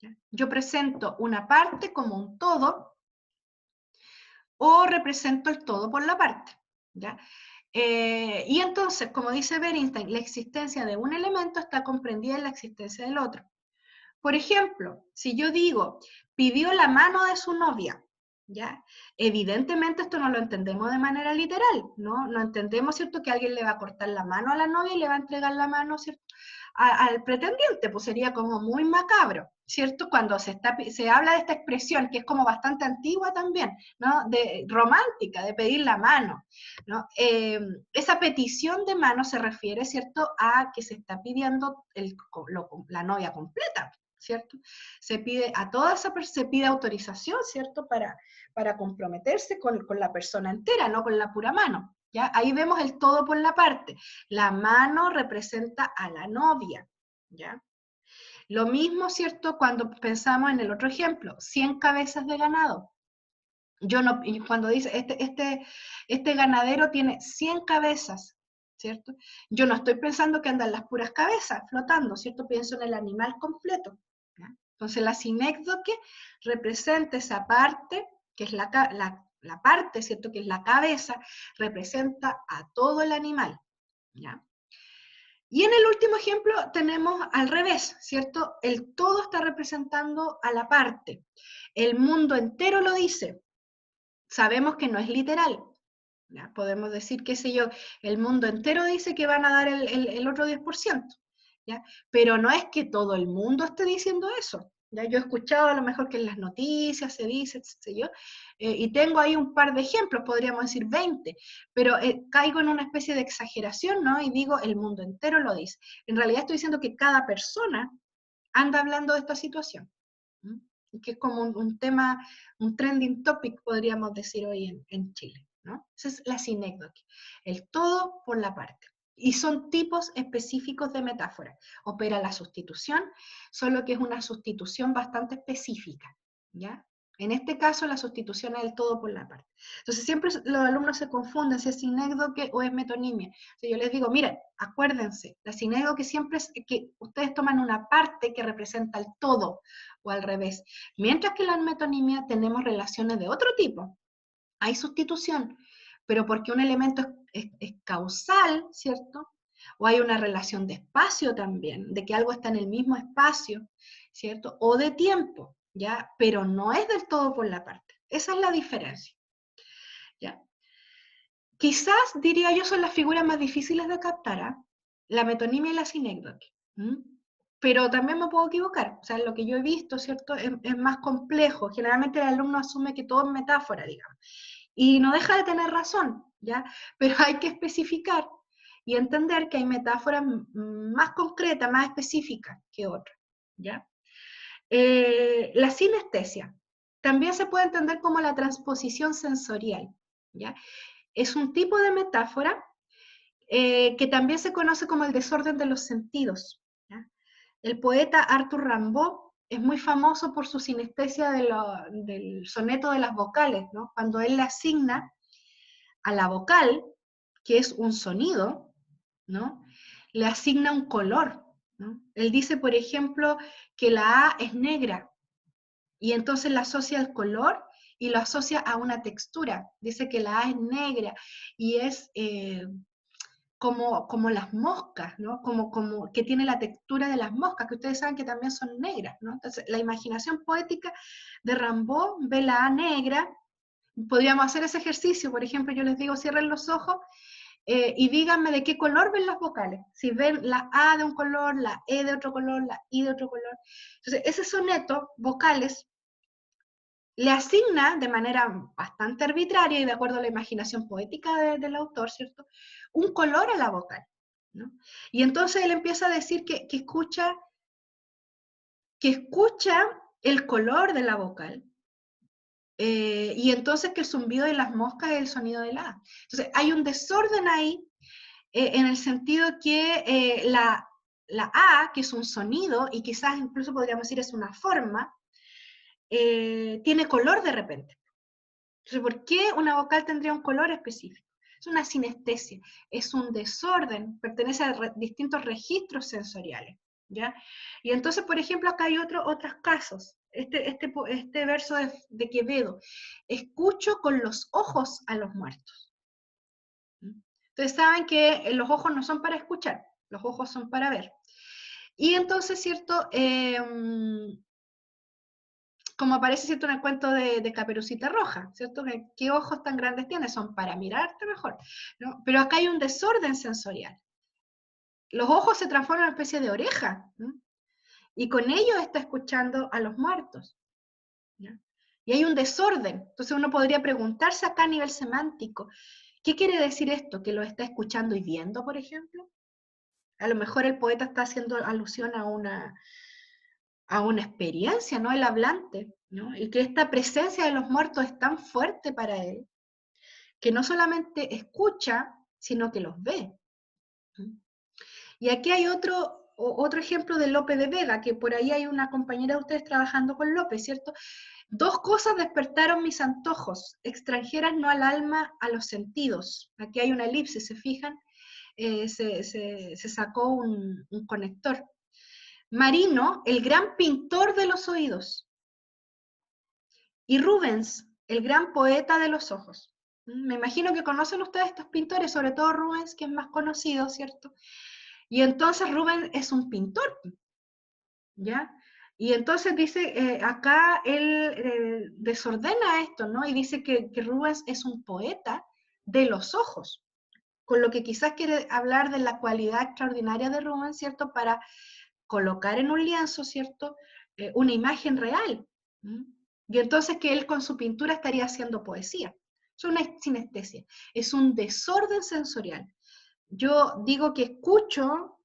¿Ya? Yo presento una parte como un todo o represento el todo por la parte. ¿Ya? Y entonces, como dice Bernstein, la existencia de un elemento está comprendida en la existencia del otro. Por ejemplo, si yo digo, pidió la mano de su novia, ¿ya? Evidentemente esto no lo entendemos de manera literal, ¿no? No entendemos, ¿cierto?, que alguien le va a cortar la mano a la novia y le va a entregar la mano, ¿cierto?, al pretendiente, pues sería como muy macabro, ¿cierto? Cuando se habla de esta expresión, que es como bastante antigua también, ¿no? Romántica, de pedir la mano, ¿no? Esa petición de mano se refiere, ¿cierto?, a que se está pidiendo la novia completa, ¿cierto? Se pide a toda esa persona, se pide autorización, ¿cierto?, para comprometerse con la persona entera, no con la pura mano. ¿Ya? Ahí vemos el todo por la parte. La mano representa a la novia. ¿Ya? Lo mismo, ¿cierto?, cuando pensamos en el otro ejemplo, 100 cabezas de ganado. Cuando dice, este ganadero tiene 100 cabezas, ¿cierto? Yo no estoy pensando que andan las puras cabezas flotando, ¿cierto? Pienso en el animal completo. ¿Ya? Entonces la sinécdoque representa esa parte, que es la parte, ¿cierto?, que es la cabeza, representa a todo el animal. ¿Ya? Y en el último ejemplo tenemos al revés, ¿cierto? El todo está representando a la parte. El mundo entero lo dice. Sabemos que no es literal. ¿Ya? Podemos decir, qué sé yo, el mundo entero dice que van a dar el otro 10%. ¿Ya? Pero no es que todo el mundo esté diciendo eso. ¿Ya? Yo he escuchado a lo mejor que en las noticias se dice, sé yo, y tengo ahí un par de ejemplos, podríamos decir 20, pero caigo en una especie de exageración, ¿no? Y digo, el mundo entero lo dice. En realidad estoy diciendo que cada persona anda hablando de esta situación. ¿Mm? Que es como un tema, un trending topic, podríamos decir hoy en Chile, ¿no? Esa es la sinécdoque, el todo por la parte. Y son tipos específicos de metáfora. Opera la sustitución, solo que es una sustitución bastante específica, ¿ya? En este caso, la sustitución es el todo por la parte. Entonces, siempre los alumnos se confunden si es sinécdoque o es metonimia. Entonces, yo les digo, miren, acuérdense, la sinécdoque siempre es que ustedes toman una parte que representa el todo, o al revés. Mientras que en la metonimia tenemos relaciones de otro tipo. Hay sustitución, pero porque un elemento es causal, ¿cierto? O hay una relación de espacio también, de que algo está en el mismo espacio, ¿cierto? O de tiempo, ¿ya? Pero no es del todo por la parte. Esa es la diferencia, ¿ya? Quizás, diría yo, son las figuras más difíciles de captar, ¿eh? La metonimia y la sinécdoque. Pero también me puedo equivocar, o sea, lo que yo he visto, ¿cierto?, es más complejo. Generalmente el alumno asume que todo es metáfora, digamos, y no deja de tener razón, ¿ya? Pero hay que especificar y entender que hay metáforas más concretas, más específicas que otras, ¿ya? La sinestesia también se puede entender como la transposición sensorial, ¿ya? Es un tipo de metáfora que también se conoce como el desorden de los sentidos, ¿ya? El poeta Arthur Rimbaud es muy famoso por su sinestesia del soneto de las vocales, ¿no? Cuando él le asigna a la vocal, que es un sonido, ¿no?, le asigna un color, ¿no? Él dice, por ejemplo, que la A es negra, y entonces la asocia al color y lo asocia a una textura. Dice que la A es negra y es como las moscas, ¿no? Como que tiene la textura de las moscas, que ustedes saben que también son negras, ¿no? Entonces, la imaginación poética de Rimbaud ve la A negra. Podríamos hacer ese ejercicio, por ejemplo, yo les digo, cierren los ojos y díganme de qué color ven las vocales. Si ven la A de un color, la E de otro color, la I de otro color. Entonces, ese soneto, vocales, le asigna de manera bastante arbitraria y de acuerdo a la imaginación poética del autor, ¿cierto?, un color a la vocal, ¿no? Y entonces él empieza a decir que escucha el color de la vocal, y entonces que el zumbido de las moscas es el sonido de la A. Entonces hay un desorden ahí, en el sentido que la A, que es un sonido, y quizás incluso podríamos decir es una forma, tiene color de repente. Entonces, ¿por qué una vocal tendría un color específico? Es una sinestesia, es un desorden, pertenece a distintos registros sensoriales, ¿ya? Y entonces, por ejemplo, acá hay otros casos. Este verso de Quevedo: escucho con los ojos a los muertos. Ustedes saben que los ojos no son para escuchar, los ojos son para ver. Y entonces, ¿cierto? Como aparece, ¿cierto?, en el cuento de Caperucita Roja, ¿cierto? ¿Qué ojos tan grandes tiene? Son para mirarte mejor, ¿no? Pero acá hay un desorden sensorial. Los ojos se transforman en una especie de oreja, ¿no? Y con ello está escuchando a los muertos, ¿no? Y hay un desorden. Entonces uno podría preguntarse acá a nivel semántico, ¿qué quiere decir esto? ¿Que lo está escuchando y viendo, por ejemplo? A lo mejor el poeta está haciendo alusión a una experiencia, ¿no? El hablante, ¿no? Y que esta presencia de los muertos es tan fuerte para él, que no solamente escucha, sino que los ve. Y aquí hay otro ejemplo de Lope de Vega, que por ahí hay una compañera de ustedes trabajando con Lope, ¿cierto? Dos cosas despertaron mis antojos, extranjeras no al alma, a los sentidos. Aquí hay una elipsis, ¿se fijan? Se sacó un conector. Marino, el gran pintor de los oídos. Y Rubens, el gran poeta de los ojos. Me imagino que conocen ustedes estos pintores, sobre todo Rubens, que es más conocido, ¿cierto? Y entonces Rubens es un pintor, ¿ya? Y entonces dice, acá él desordena esto, ¿no? Y dice que Rubens es un poeta de los ojos, con lo que quizás quiere hablar de la cualidad extraordinaria de Rubens, ¿cierto?, para colocar en un lienzo, ¿cierto?, una imagen real. Y entonces que él con su pintura estaría haciendo poesía. Es una sinestesia, es un desorden sensorial. Yo digo que escucho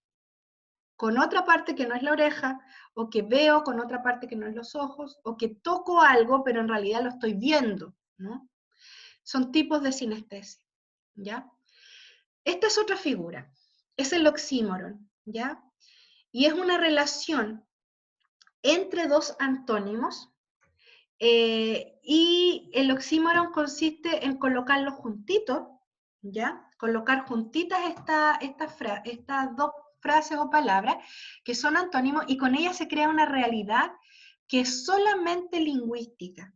con otra parte que no es la oreja, o que veo con otra parte que no es los ojos, o que toco algo, pero en realidad lo estoy viendo, ¿no? Son tipos de sinestesia, ¿ya? Esta es otra figura, es el oxímoron, ¿ya? Y es una relación entre dos antónimos, y el oxímoron consiste en colocarlos juntitos, ¿ya? Colocar juntitas estas dos frases o palabras que son antónimos, y con ellas se crea una realidad que es solamente lingüística,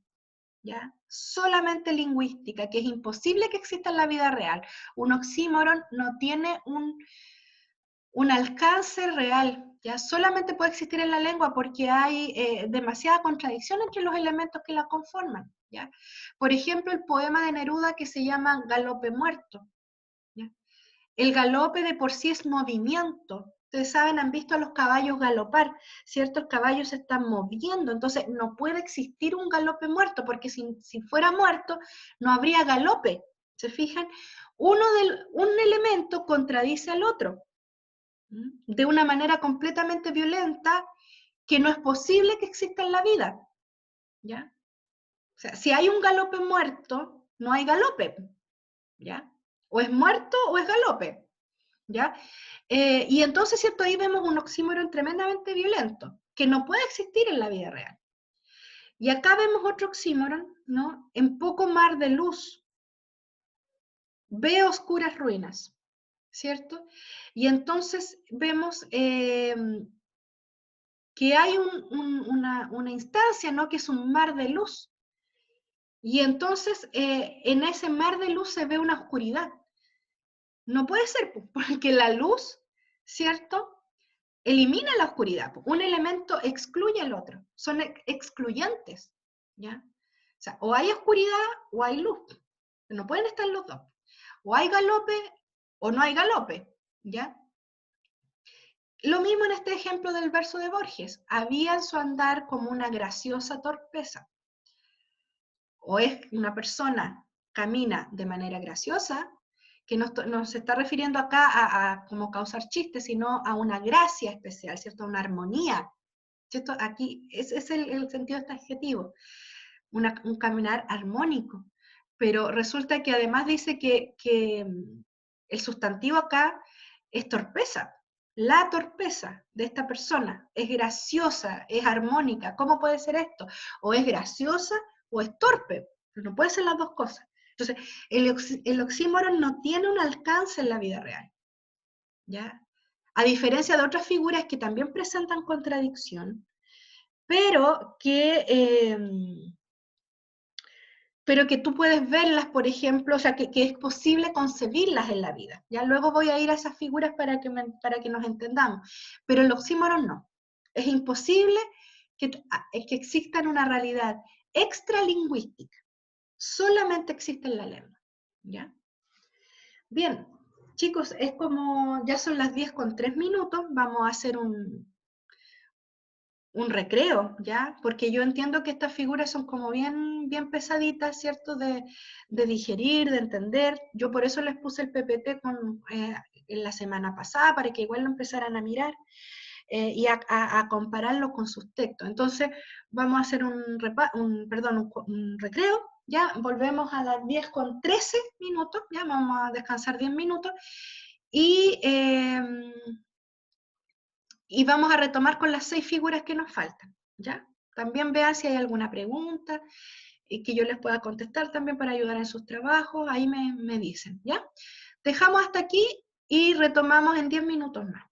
¿ya? Solamente lingüística, que es imposible que exista en la vida real. Un oxímoron no tiene un alcance real, ¿ya? Solamente puede existir en la lengua porque hay demasiada contradicción entre los elementos que la conforman, ¿ya? Por ejemplo, el poema de Neruda que se llama Galope Muerto, ¿ya? El galope de por sí es movimiento. Ustedes saben, han visto a los caballos galopar, ¿cierto? El caballo se está moviendo, entonces no puede existir un galope muerto, porque si fuera muerto no habría galope. ¿Se fijan? Un elemento contradice al otro de una manera completamente violenta, que no es posible que exista en la vida, ¿ya? O sea, si hay un galope muerto, no hay galope, ¿ya? O es muerto o es galope, ¿ya? Y entonces, ¿cierto? Ahí vemos un oxímoron tremendamente violento, que no puede existir en la vida real. Y acá vemos otro oxímoron, ¿no? En poco mar de luz, ve oscuras ruinas, ¿cierto? Y entonces vemos que hay una instancia, ¿no?, que es un mar de luz. Y entonces en ese mar de luz se ve una oscuridad. No puede ser, porque la luz, ¿cierto? Elimina la oscuridad. Un elemento excluye al otro. Son excluyentes, ¿ya? O sea, o hay oscuridad o hay luz. No pueden estar los dos. O hay galope o no hay galope, ¿ya? Lo mismo en este ejemplo del verso de Borges. Había en su andar como una graciosa torpeza. O es una persona camina de manera graciosa, que no se está refiriendo acá a como causar chistes, sino a una gracia especial, ¿cierto? A una armonía, ¿cierto? Aquí ese es el sentido de este adjetivo, un caminar armónico. Pero resulta que además dice que el sustantivo acá es torpeza. La torpeza de esta persona es graciosa, es armónica. ¿Cómo puede ser esto? O es graciosa o es torpe. Pero no puede ser las dos cosas. Entonces, el oxímoron no tiene un alcance en la vida real, ¿ya? A diferencia de otras figuras que también presentan contradicción, pero que tú puedes verlas, por ejemplo, o sea, que es posible concebirlas en la vida. Ya luego voy a ir a esas figuras para que nos entendamos. Pero el oxímoron no. Es imposible que exista en una realidad extralingüística. Solamente existe en la lengua. ¿Ya? Bien, chicos, es como, ya son las 10:03, vamos a hacer un recreo, ¿ya? Porque yo entiendo que estas figuras son como bien, bien pesaditas, ¿cierto? De digerir, de entender. Yo por eso les puse el PPT en la semana pasada, para que igual lo empezaran a mirar y a compararlo con sus textos. Entonces, vamos a hacer un recreo, ¿ya? Volvemos a las 10:13, ¿ya? Vamos a descansar 10 minutos. Y... y vamos a retomar con las 6 figuras que nos faltan, ¿ya? También vean si hay alguna pregunta y que yo les pueda contestar también para ayudar en sus trabajos, ahí me dicen, ¿ya? Dejamos hasta aquí y retomamos en 10 minutos más.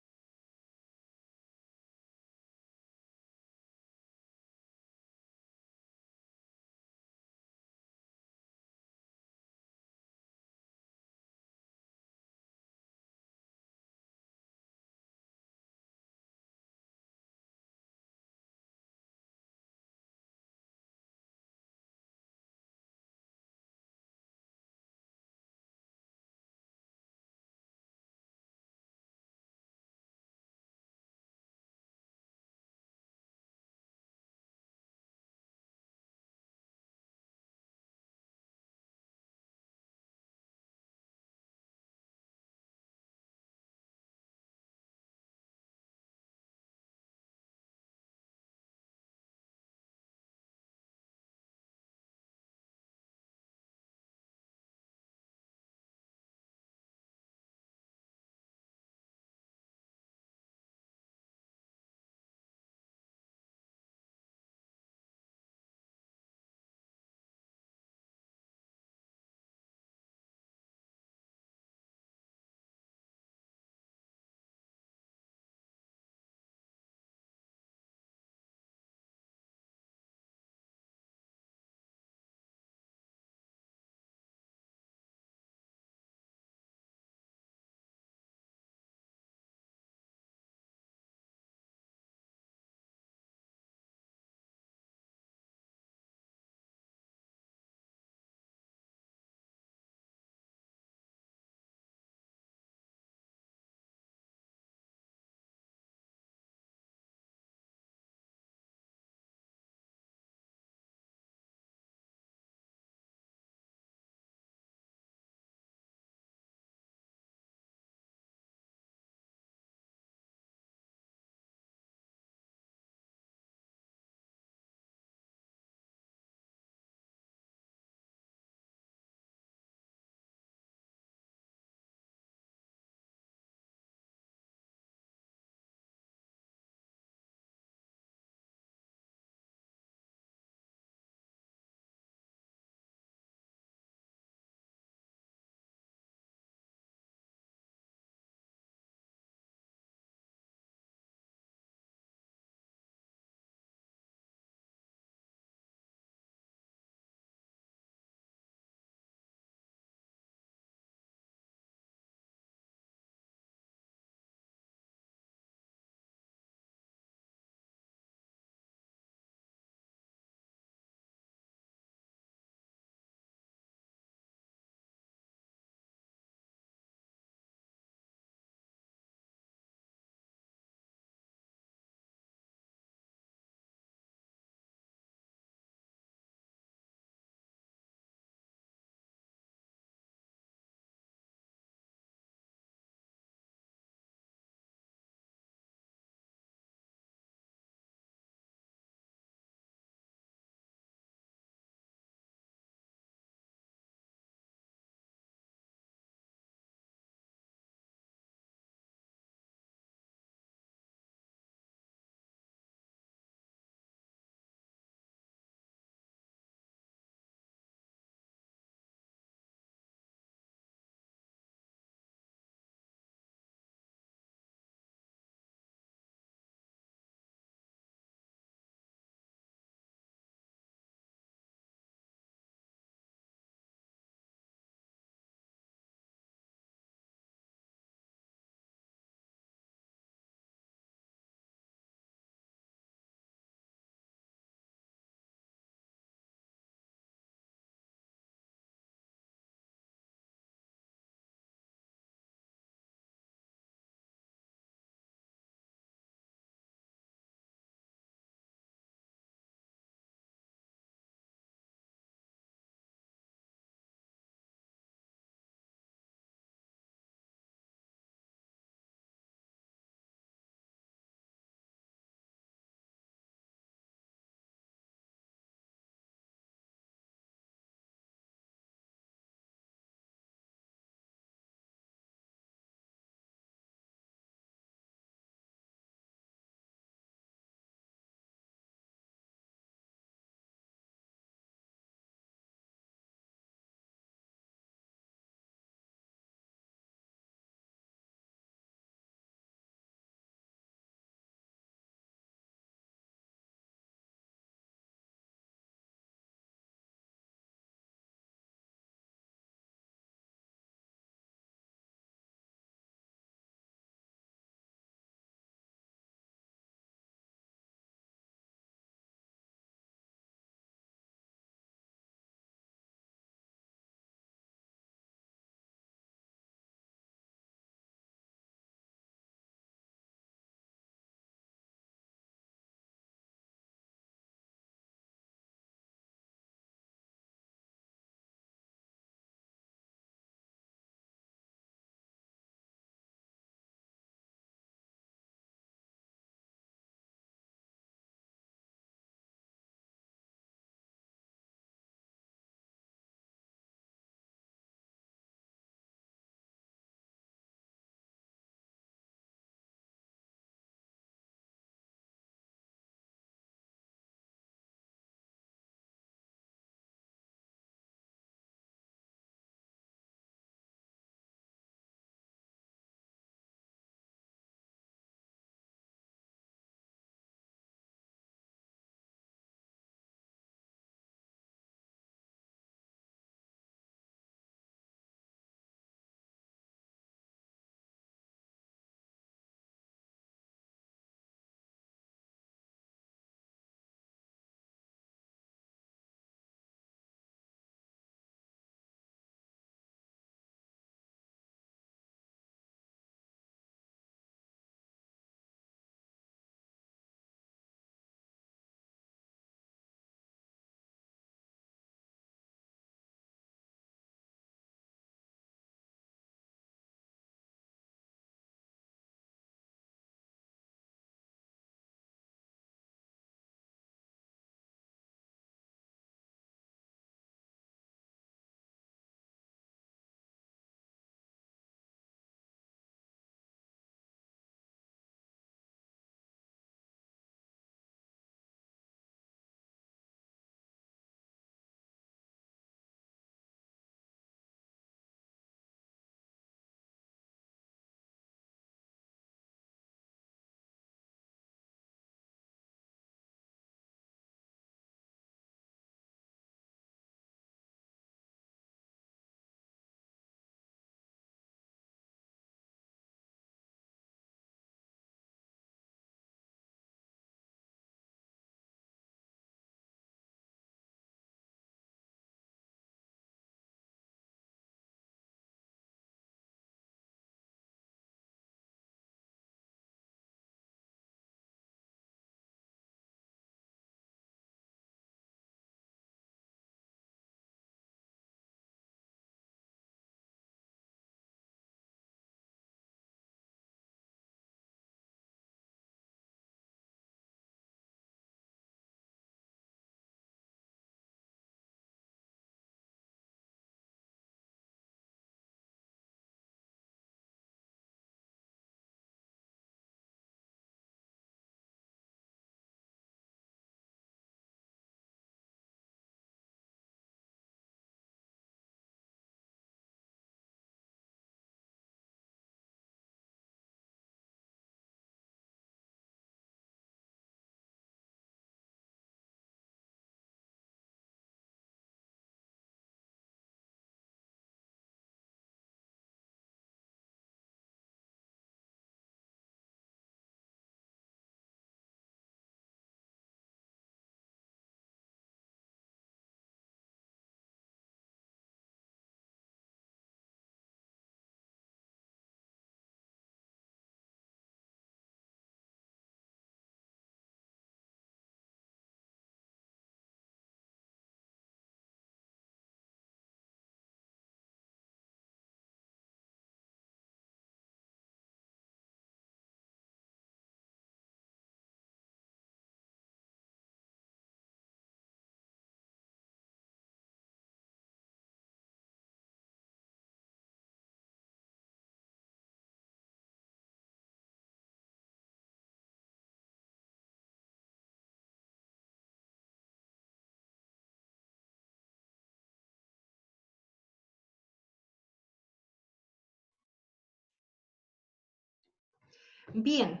Bien,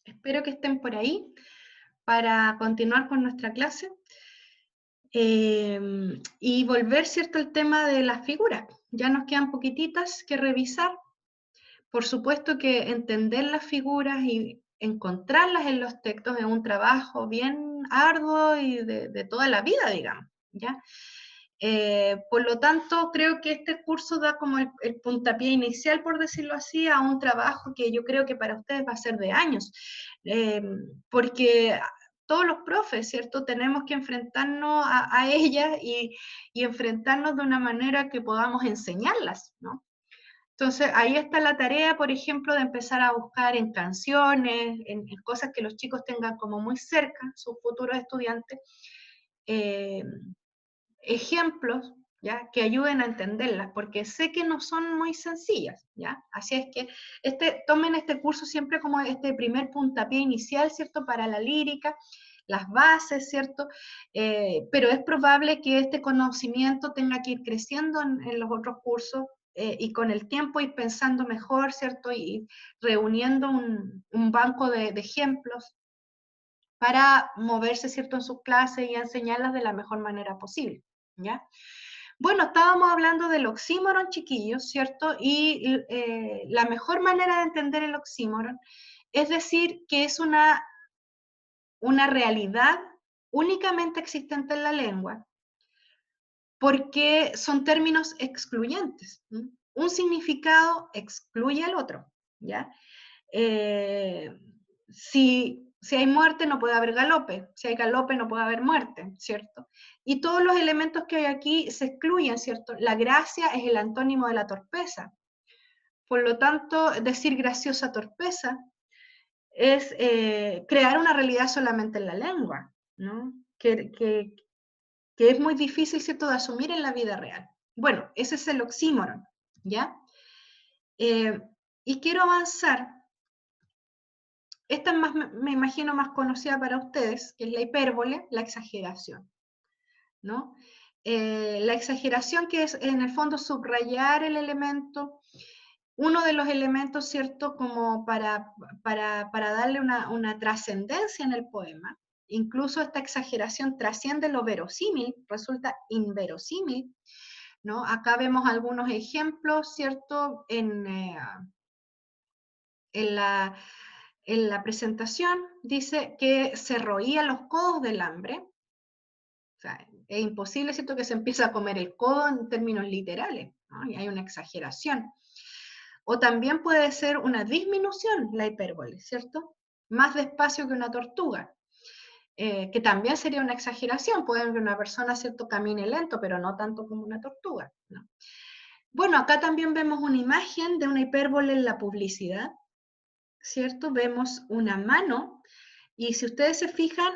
espero que estén por ahí para continuar con nuestra clase y volver, ¿cierto?, al tema de las figuras. Ya nos quedan poquititas que revisar. Por supuesto que entender las figuras y encontrarlas en los textos es un trabajo bien arduo y de toda la vida, digamos, ¿ya? Por lo tanto, creo que este curso da como el puntapié inicial, por decirlo así, a un trabajo que yo creo que para ustedes va a ser de años, porque todos los profes, ¿cierto? Tenemos que enfrentarnos a ellas y enfrentarnos de una manera que podamos enseñarlas, ¿no? Entonces, ahí está la tarea, por ejemplo, de empezar a buscar en canciones, en cosas que los chicos tengan como muy cerca, sus futuros estudiantes, eh, ejemplos, ¿ya?, que ayuden a entenderlas, porque sé que no son muy sencillas, ¿ya? Así es que tomen este curso siempre como este primer puntapié inicial, ¿cierto?, para la lírica, las bases, ¿cierto? Pero es probable que este conocimiento tenga que ir creciendo en los otros cursos, y con el tiempo ir pensando mejor, ¿cierto? Y reuniendo un banco de ejemplos para moverse, ¿cierto?, en sus clases y enseñarlas de la mejor manera posible, ¿ya? Bueno, estábamos hablando del oxímoron, chiquillos, ¿cierto? Y la mejor manera de entender el oxímoron es decir que es una realidad únicamente existente en la lengua, porque son términos excluyentes. Un significado excluye al otro, ¿ya? Si hay muerte no puede haber galope, si hay galope no puede haber muerte, ¿cierto? Y todos los elementos que hay aquí se excluyen, ¿cierto? La gracia es el antónimo de la torpeza. Por lo tanto, decir graciosa torpeza es crear una realidad solamente en la lengua, ¿no? Que es muy difícil, ¿cierto?, de asumir en la vida real. Bueno, ese es el oxímoron, ¿ya? Y quiero avanzar. Esta es más, me imagino, más conocida para ustedes, que es la hipérbole, la exageración, ¿no? La exageración, que es en el fondo subrayar el elemento, uno de los elementos, ¿cierto?, como para darle una trascendencia en el poema. Incluso esta exageración trasciende lo verosímil, resulta inverosímil, ¿no? Acá vemos algunos ejemplos, ¿cierto?, en la presentación. Dice que se roía los codos del hambre. O sea, es imposible, ¿cierto?, que se empiece a comer el codo en términos literales, ¿no? Y hay una exageración. O también puede ser una disminución, la hipérbole, ¿cierto? Más despacio que una tortuga, que también sería una exageración. Puede que una persona, ¿cierto?, camine lento, pero no tanto como una tortuga, ¿no? Bueno, acá también vemos una imagen de una hipérbole en la publicidad, ¿cierto? Vemos una mano, y si ustedes se fijan,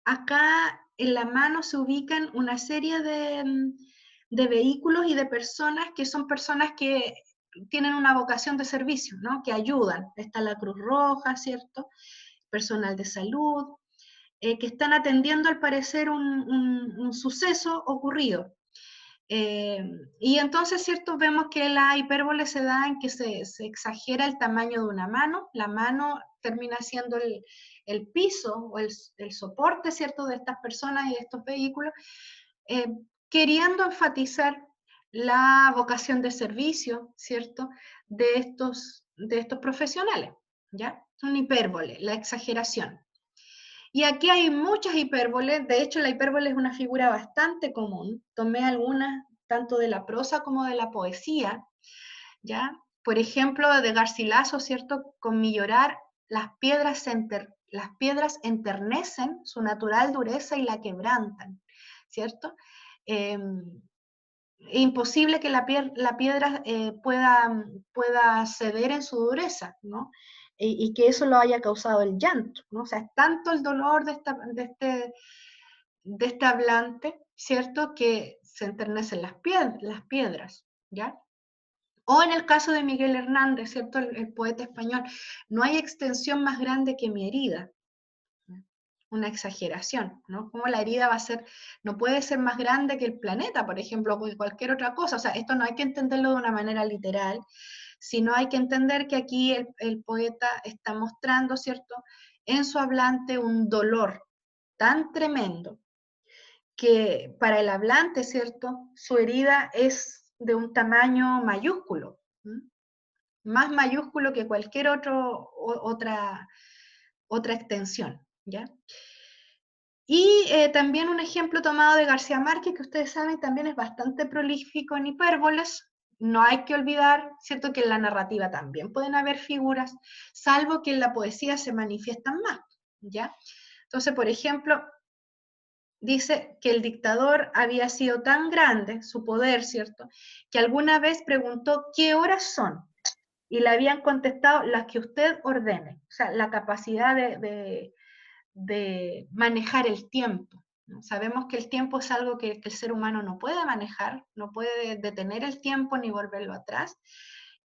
acá en la mano se ubican una serie de vehículos y de personas que son personas que tienen una vocación de servicio, ¿no?, que ayudan. Está la Cruz Roja, ¿cierto?, personal de salud, que están atendiendo al parecer un suceso ocurrido. Y entonces, ¿cierto?, vemos que la hipérbole se da en que se exagera el tamaño de una mano. La mano termina siendo el piso o el soporte, ¿cierto?, de estas personas y de estos vehículos, queriendo enfatizar la vocación de servicio, ¿cierto?, de estos profesionales, ¿ya? Es una hipérbole, la exageración. Y aquí hay muchas hipérboles. De hecho, la hipérbole es una figura bastante común. Tomé algunas tanto de la prosa como de la poesía, ¿ya? Por ejemplo, de Garcilaso, ¿cierto? Con mi llorar, las piedras enternecen su natural dureza y la quebrantan, ¿cierto? Es imposible que la piedra pueda ceder en su dureza, ¿no? Y que eso lo haya causado el llanto, ¿no? O sea, es tanto el dolor de este hablante, ¿cierto?, que se enternecen las piedras, ¿ya? O en el caso de Miguel Hernández, ¿cierto?, el poeta español, no hay extensión más grande que mi herida. Una exageración, ¿no? Como la herida no puede ser más grande que el planeta, por ejemplo, o cualquier otra cosa. O sea, esto no hay que entenderlo de una manera literal, sino hay que entender que aquí el poeta está mostrando, ¿cierto?, en su hablante un dolor tan tremendo que para el hablante, ¿cierto?, su herida es de un tamaño mayúsculo, más mayúsculo que cualquier otra extensión, ¿ya? Y también un ejemplo tomado de García Márquez, que ustedes saben también es bastante prolífico en hipérboles. No hay que olvidar, ¿cierto?, que en la narrativa también pueden haber figuras, salvo que en la poesía se manifiestan más, ¿ya? Entonces, por ejemplo, dice que el dictador había sido tan grande, su poder, ¿cierto?, que alguna vez preguntó ¿qué horas son? Y le habían contestado las que usted ordene. O sea, la capacidad de manejar el tiempo, ¿no? Sabemos que el tiempo es algo que el ser humano no puede manejar, no puede detener el tiempo ni volverlo atrás.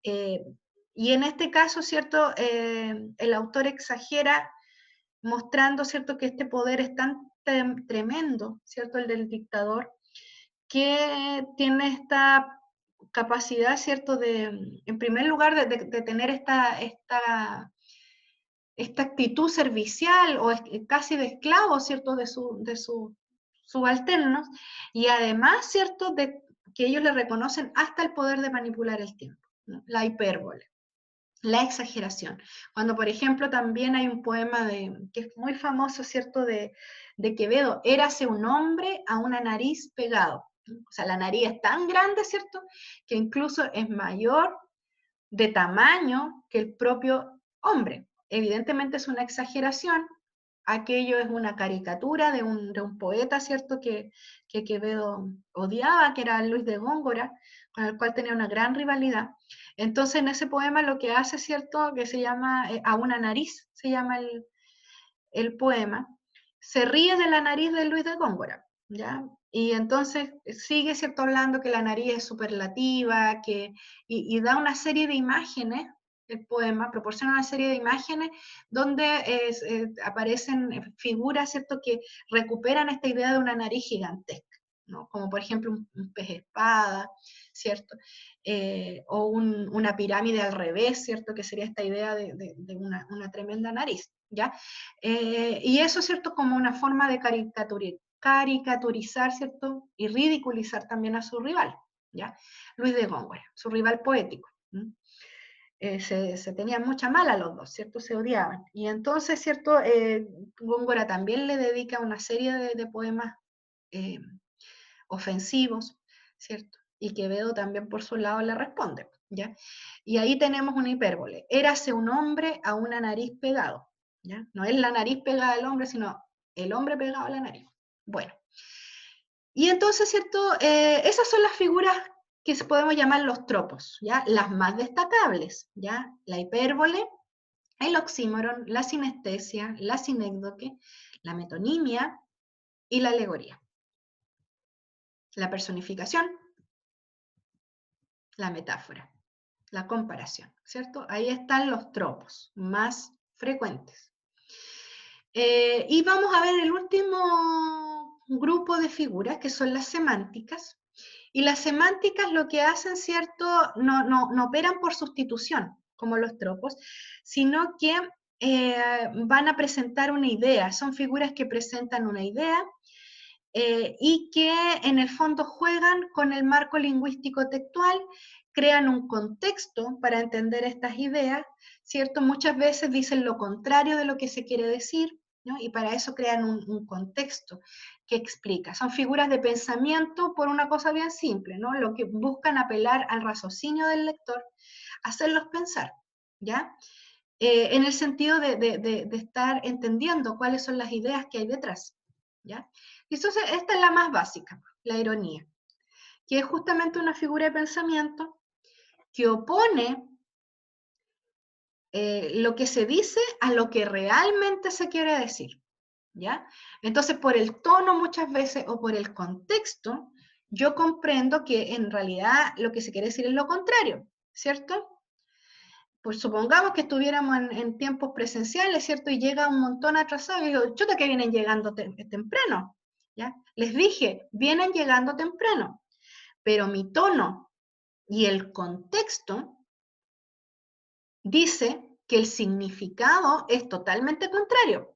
Y en este caso, ¿cierto?, el autor exagera mostrando, ¿cierto?, que este poder es tan tremendo, ¿cierto?, el del dictador, que tiene esta capacidad, ¿cierto?, en primer lugar, de tener esta actitud servicial o casi de esclavo, ¿cierto?, de sus subalternos, y además, ¿cierto?, de que ellos le reconocen hasta el poder de manipular el tiempo, ¿no? La hipérbole, la exageración. Cuando, por ejemplo, también hay un poema que es muy famoso, ¿cierto?, de Quevedo, érase un hombre a una nariz pegado. O sea, la nariz es tan grande, ¿cierto?, que incluso es mayor de tamaño que el propio hombre. Evidentemente es una exageración, aquello es una caricatura de un poeta, ¿cierto?, que Quevedo odiaba, que era Luis de Góngora, con el cual tenía una gran rivalidad. Entonces en ese poema lo que hace, ¿cierto?, que se llama A una nariz, se llama el poema, se ríe de la nariz de Luis de Góngora, ¿ya? Y entonces sigue, ¿cierto?, hablando que la nariz es superlativa, y da una serie de imágenes, el poema proporciona una serie de imágenes donde aparecen figuras, ¿cierto?, que recuperan esta idea de una nariz gigantesca, ¿no? Como por ejemplo un pez espada, ¿cierto? O una pirámide al revés, ¿cierto?, que sería esta idea de una tremenda nariz, ¿ya? Y eso, ¿cierto?, como una forma de caricaturizar, ¿cierto?, y ridiculizar también a su rival, ¿ya? Luis de Góngora, su rival poético. Se tenían mucha mala los dos, ¿cierto? Se odiaban. Y entonces, ¿cierto?, Góngora también le dedica una serie de poemas ofensivos, ¿cierto? Y Quevedo también por su lado le responde, ¿ya? Y ahí tenemos una hipérbole. Érase un hombre a una nariz pegado, ¿ya? No es la nariz pegada al hombre, sino el hombre pegado a la nariz. Bueno. Y entonces, ¿cierto? Esas son las figuras que podemos llamar los tropos, ¿ya? Las más destacables, ¿ya? La hipérbole, el oxímoron, la sinestesia, la sinécdoque, la metonimia y la alegoría. La personificación, la metáfora, la comparación, ¿cierto? Ahí están los tropos más frecuentes. Y vamos a ver el último grupo de figuras, que son las semánticas. Y las semánticas lo que hacen, ¿cierto?, no operan por sustitución, como los tropos, sino que van a presentar una idea. Son figuras que presentan una idea y que en el fondo juegan con el marco lingüístico textual, crean un contexto para entender estas ideas, ¿cierto? Muchas veces dicen lo contrario de lo que se quiere decir, ¿no? Y para eso crean un contexto que explica. Son figuras de pensamiento por una cosa bien simple, ¿no? Lo que buscan apelar al raciocinio del lector, hacerlos pensar, ¿ya? En el sentido de estar entendiendo cuáles son las ideas que hay detrás, ¿ya? Y entonces esta es la más básica, la ironía, que es justamente una figura de pensamiento que opone lo que se dice a lo que realmente se quiere decir, ¿ya? Entonces, por el tono muchas veces o por el contexto, yo comprendo que en realidad lo que se quiere decir es lo contrario, ¿cierto? Pues supongamos que estuviéramos en tiempos presenciales, ¿cierto? Y llega un montón atrasado y digo, chuta que vienen llegando temprano, ¿ya? Les dije, vienen llegando temprano, pero mi tono y el contexto dice que el significado es totalmente contrario,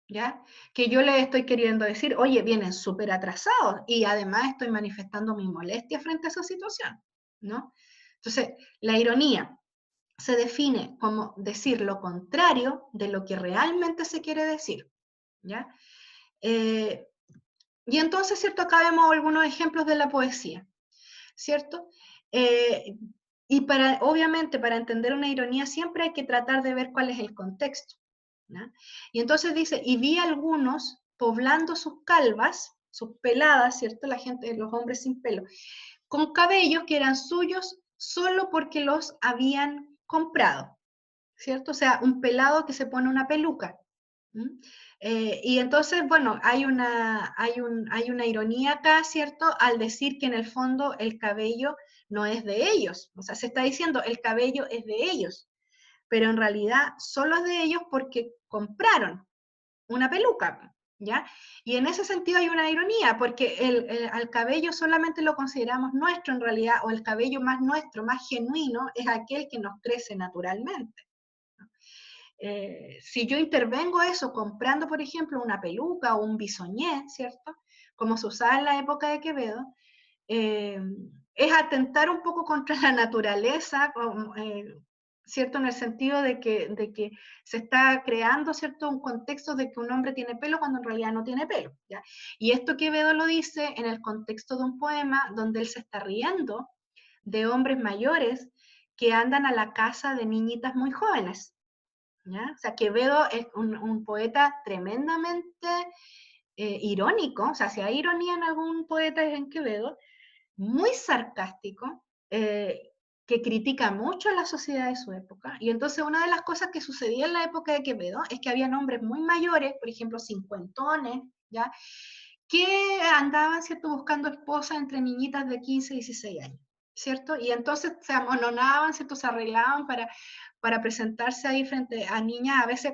¿ya? Que yo le estoy queriendo decir, oye, vienen súper atrasados y además estoy manifestando mi molestia frente a esa situación, ¿no? Entonces, la ironía se define como decir lo contrario de lo que realmente se quiere decir, ¿ya? Y entonces, ¿cierto? Acá vemos algunos ejemplos de la poesía, ¿cierto? Y obviamente, para entender una ironía siempre hay que tratar de ver cuál es el contexto, ¿no? Y entonces dice, y vi algunos poblando sus calvas, sus peladas, ¿cierto? La gente, los hombres sin pelo, con cabellos que eran suyos solo porque los habían comprado, ¿cierto? O sea, un pelado que se pone una peluca. Y entonces, bueno, hay una ironía acá, ¿cierto? Al decir que en el fondo el cabello no es de ellos. O sea, se está diciendo el cabello es de ellos, pero en realidad solo es de ellos porque compraron una peluca, ¿ya? Y en ese sentido hay una ironía, porque al cabello solamente lo consideramos nuestro en realidad, o el cabello más nuestro, más genuino, es aquel que nos crece naturalmente. Si yo intervengo eso comprando, por ejemplo, una peluca o un bisoñé, ¿cierto? Como se usaba en la época de Quevedo, es atentar un poco contra la naturaleza, ¿cierto? En el sentido de que se está creando, ¿cierto? Un contexto de que un hombre tiene pelo cuando en realidad no tiene pelo, ¿ya? Y esto Quevedo lo dice en el contexto de un poema donde él se está riendo de hombres mayores que andan a la casa de niñitas muy jóvenes, ¿ya? O sea, Quevedo es un poeta tremendamente irónico, o sea, si hay ironía en algún poeta es en Quevedo, muy sarcástico, que critica mucho a la sociedad de su época. Y entonces una de las cosas que sucedía en la época de Quevedo es que había hombres muy mayores, por ejemplo, cincuentones, ¿ya? Que andaban, ¿cierto?, buscando esposas entre niñitas de 15 y 16 años, ¿cierto? Y entonces se amononaban, ¿cierto?, se arreglaban para presentarse ahí frente a niñas, a veces,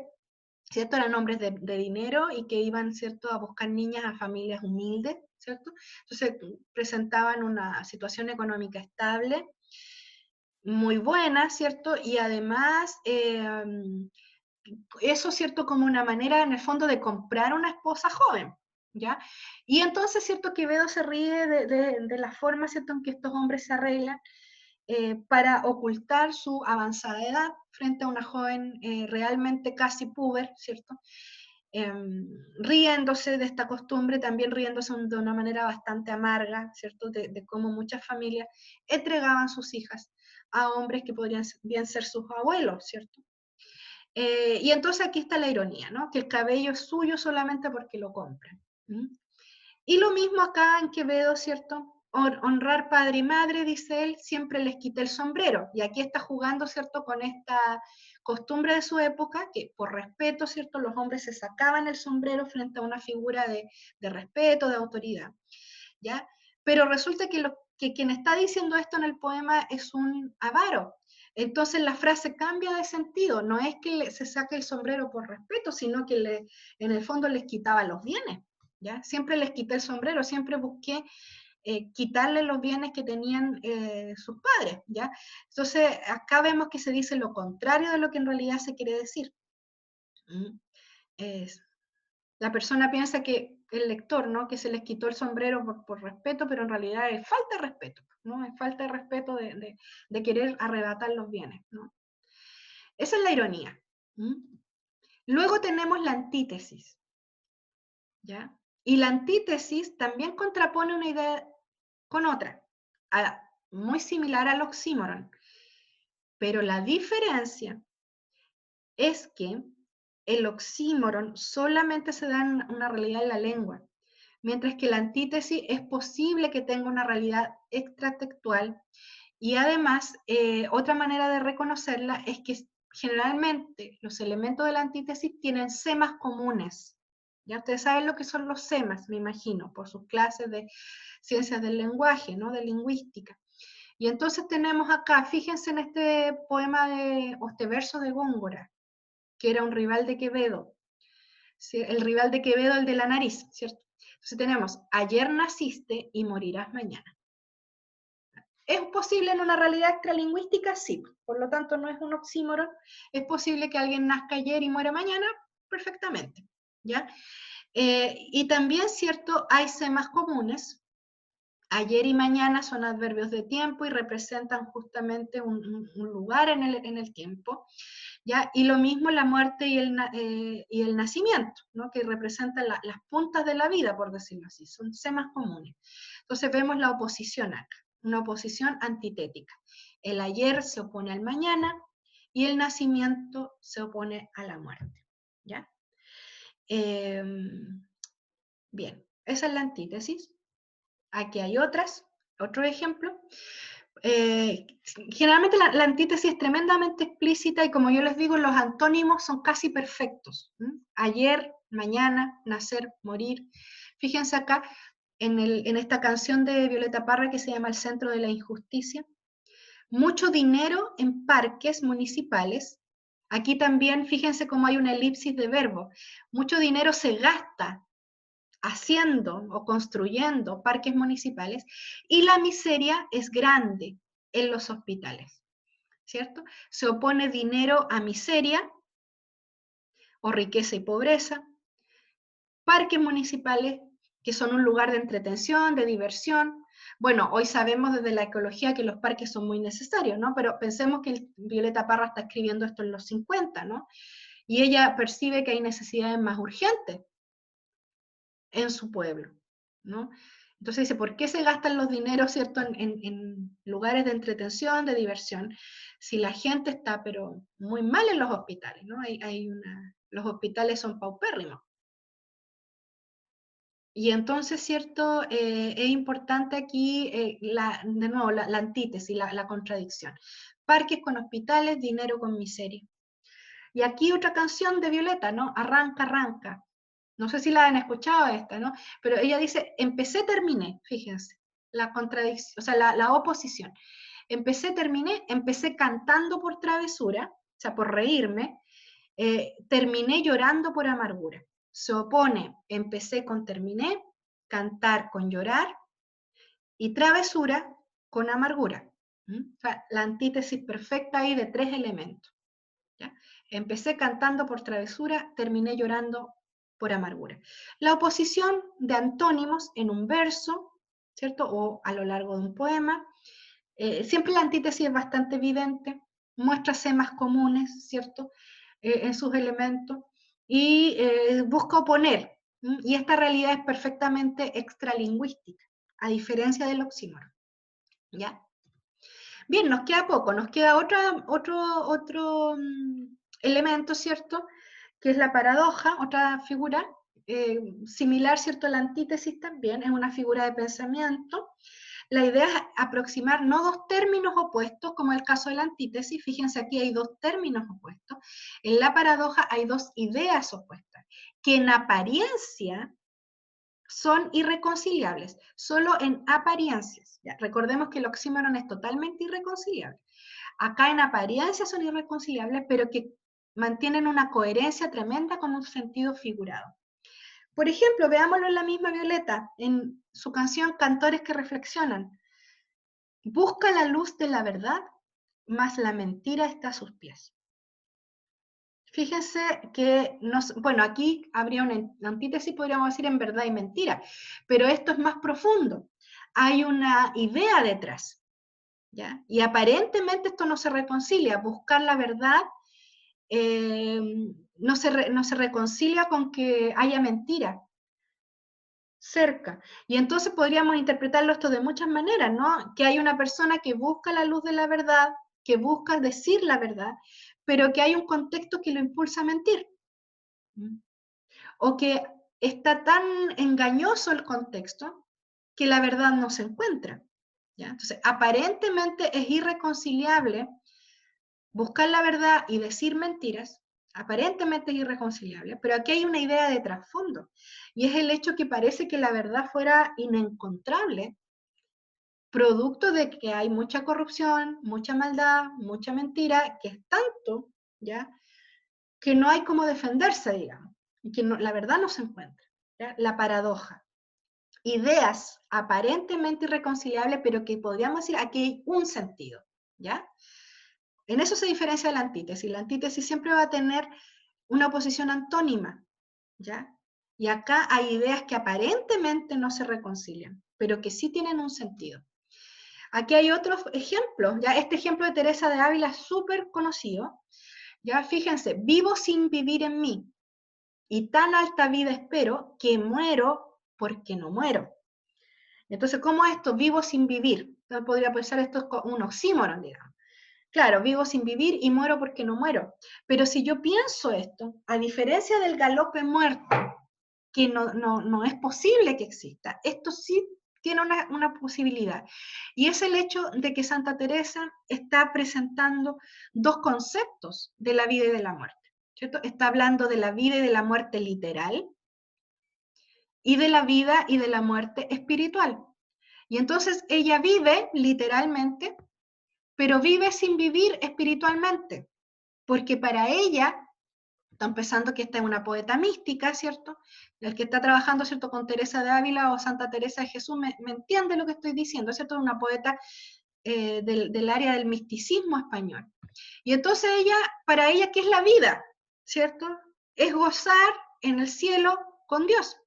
¿cierto?, eran hombres de dinero y que iban, ¿cierto?, a buscar niñas a familias humildes, ¿cierto? Entonces presentaban una situación económica estable, muy buena, ¿cierto? Y además, eso, ¿cierto?, como una manera, en el fondo, de comprar una esposa joven, ¿ya? Y entonces, ¿cierto?, Quevedo se ríe de la forma, ¿cierto?, en que estos hombres se arreglan para ocultar su avanzada edad frente a una joven realmente casi puber, ¿cierto? Riéndose de esta costumbre, también riéndose de una manera bastante amarga, ¿cierto? De cómo muchas familias entregaban sus hijas a hombres que podrían bien ser sus abuelos, ¿cierto? Y entonces aquí está la ironía, ¿no? Que el cabello es suyo solamente porque lo compran. Y lo mismo acá en Quevedo, ¿cierto? Honrar padre y madre, dice él, siempre les quita el sombrero. Y aquí está jugando, ¿cierto?, con esta costumbre de su época, que por respeto, ¿cierto?, los hombres se sacaban el sombrero frente a una figura de respeto, de autoridad, ¿ya? Pero resulta que quien está diciendo esto en el poema es un avaro. Entonces la frase cambia de sentido, no es que se saque el sombrero por respeto, sino que en el fondo les quitaba los bienes, ¿ya? Siempre les quité el sombrero, siempre busqué quitarle los bienes que tenían sus padres, ¿ya? Entonces, acá vemos que se dice lo contrario de lo que en realidad se quiere decir. La persona piensa que el lector, ¿no?, que se les quitó el sombrero por respeto, pero en realidad es falta de respeto, ¿no? Es falta de respeto de querer arrebatar los bienes, ¿no? Esa es la ironía. Luego tenemos la antítesis, ¿ya? Y la antítesis también contrapone una idea con otra, muy similar al oxímoron, pero la diferencia es que el oxímoron solamente se da en una realidad en la lengua, mientras que la antítesis es posible que tenga una realidad extratextual, y además otra manera de reconocerla es que generalmente los elementos de la antítesis tienen semas comunes. Ya ustedes saben lo que son los semas, me imagino, por sus clases de ciencias del lenguaje, ¿no?, de lingüística. Y entonces tenemos acá, fíjense en este poema o este verso de Góngora, que era un rival de Quevedo, ¿sí? El rival de Quevedo, el de la nariz, ¿cierto? Entonces tenemos, ayer naciste y morirás mañana. ¿Es posible en una realidad extralingüística? Sí. Por lo tanto, no es un oxímoron. ¿Es posible que alguien nazca ayer y muera mañana? Perfectamente. ¿Ya? Y también, ¿cierto? Hay semas comunes. Ayer y mañana son adverbios de tiempo y representan justamente un lugar en el tiempo. ¿Ya? Y lo mismo la muerte y el nacimiento, ¿no? Que representan las puntas de la vida, por decirlo así. Son semas comunes. Entonces vemos la oposición acá, una oposición antitética. El ayer se opone al mañana y el nacimiento se opone a la muerte. ¿Ya? Bien, esa es la antítesis. Aquí hay otro ejemplo. Generalmente la antítesis es tremendamente explícita y como yo les digo, los antónimos son casi perfectos. Ayer, mañana, nacer, morir. Fíjense acá en esta canción de Violeta Parra que se llama El centro de la injusticia. Mucho dinero en parques municipales. Aquí también fíjense cómo hay una elipsis de verbo. Mucho dinero se gasta haciendo o construyendo parques municipales y la miseria es grande en los hospitales, ¿cierto? Se opone dinero a miseria o riqueza y pobreza. Parques municipales que son un lugar de entretención, de diversión. Bueno, hoy sabemos desde la ecología que los parques son muy necesarios, ¿no? Pero pensemos que Violeta Parra está escribiendo esto en los 50, ¿no? Y ella percibe que hay necesidades más urgentes en su pueblo, ¿no? Entonces dice, ¿por qué se gastan los dineros, cierto, en lugares de entretención, de diversión, si la gente está, pero muy mal en los hospitales, ¿no? Los hospitales son paupérrimos. Y entonces, cierto, es importante aquí, de nuevo, la antítesis, la contradicción. Parques con hospitales, dinero con miseria. Y aquí otra canción de Violeta, ¿no? Arranca, arranca. No sé si la han escuchado esta, ¿no? Pero ella dice, empecé, terminé, fíjense, la contradicción, o sea, la oposición. Empecé, terminé, empecé cantando por travesura, o sea, por reírme, terminé llorando por amargura. Se opone, empecé con terminé, cantar con llorar, y travesura con amargura. O sea, la antítesis perfecta ahí de 3 elementos. ¿Ya? Empecé cantando por travesura, terminé llorando por amargura. La oposición de antónimos en un verso, ¿cierto? O a lo largo de un poema. Siempre la antítesis es bastante evidente, muestra semas comunes, ¿cierto? En sus elementos, y busca oponer. Y esta realidad es perfectamente extralingüística, a diferencia del oxímoron. ¿Ya? Bien, nos queda poco, nos queda otro elemento, ¿cierto? Que es la paradoja, otra figura similar, ¿cierto? La antítesis también es una figura de pensamiento. La idea es aproximar no dos términos opuestos, como el caso de la antítesis. Fíjense, aquí hay dos términos opuestos. En la paradoja hay dos ideas opuestas, que en apariencia son irreconciliables, solo en apariencias. ¿Ya? Recordemos que el oxímoron es totalmente irreconciliable. Acá en apariencia son irreconciliables, pero que mantienen una coherencia tremenda con un sentido figurado. Por ejemplo, veámoslo en la misma Violeta, en su canción Cantores que reflexionan. Busca la luz de la verdad, mas la mentira está a sus pies. Fíjense que, bueno, aquí habría una antítesis, podríamos decir, en verdad y mentira, pero esto es más profundo. Hay una idea detrás, ¿ya? Y aparentemente esto no se reconcilia. Buscar la verdad no se reconcilia con que haya mentira cerca. Y entonces podríamos interpretarlo esto de muchas maneras, ¿no? Que hay una persona que busca la luz de la verdad, que busca decir la verdad, pero que hay un contexto que lo impulsa a mentir. O que está tan engañoso el contexto que la verdad no se encuentra. ¿Ya? Entonces, aparentemente es irreconciliable buscar la verdad y decir mentiras, aparentemente es irreconciliable, pero aquí hay una idea de trasfondo, y es el hecho que parece que la verdad fuera inencontrable, producto de que hay mucha corrupción, mucha maldad, mucha mentira, que es tanto, ¿ya?, que no hay cómo defenderse, digamos, y que la verdad no se encuentra, ¿ya? La paradoja. ideas aparentemente irreconciliables, pero que podríamos decir aquí hay un sentido, ¿ya? En eso se diferencia de la antítesis. La antítesis siempre va a tener una oposición antónima, ¿ya? Y acá hay ideas que aparentemente no se reconcilian, pero que sí tienen un sentido. Aquí hay otros ejemplos, ¿ya? Este ejemplo de Teresa de Ávila es súper conocido, ¿ya? Fíjense, vivo sin vivir en mí, y tan alta vida espero que muero porque no muero. Entonces, ¿cómo esto? Vivo sin vivir. Entonces, podría pensar esto es un oxímoron, digamos. Claro, vivo sin vivir y muero porque no muero. Pero si yo pienso esto, a diferencia del galope muerto, que no es posible que exista, esto sí tiene una posibilidad. Y es el hecho de que Santa Teresa está presentando dos conceptos de la vida y de la muerte, ¿cierto? Está hablando de la vida y de la muerte literal y de la vida y de la muerte espiritual. Y entonces ella vive literalmente, pero vive sin vivir espiritualmente, porque para ella, está empezando que esta es una poeta mística, ¿cierto? El que está trabajando, ¿cierto?, con Teresa de Ávila o Santa Teresa de Jesús, me entiende lo que estoy diciendo, ¿cierto? Una poeta del área del misticismo español. Y entonces ella, para ella, ¿qué es la vida? ¿Cierto? Es gozar en el cielo con Dios.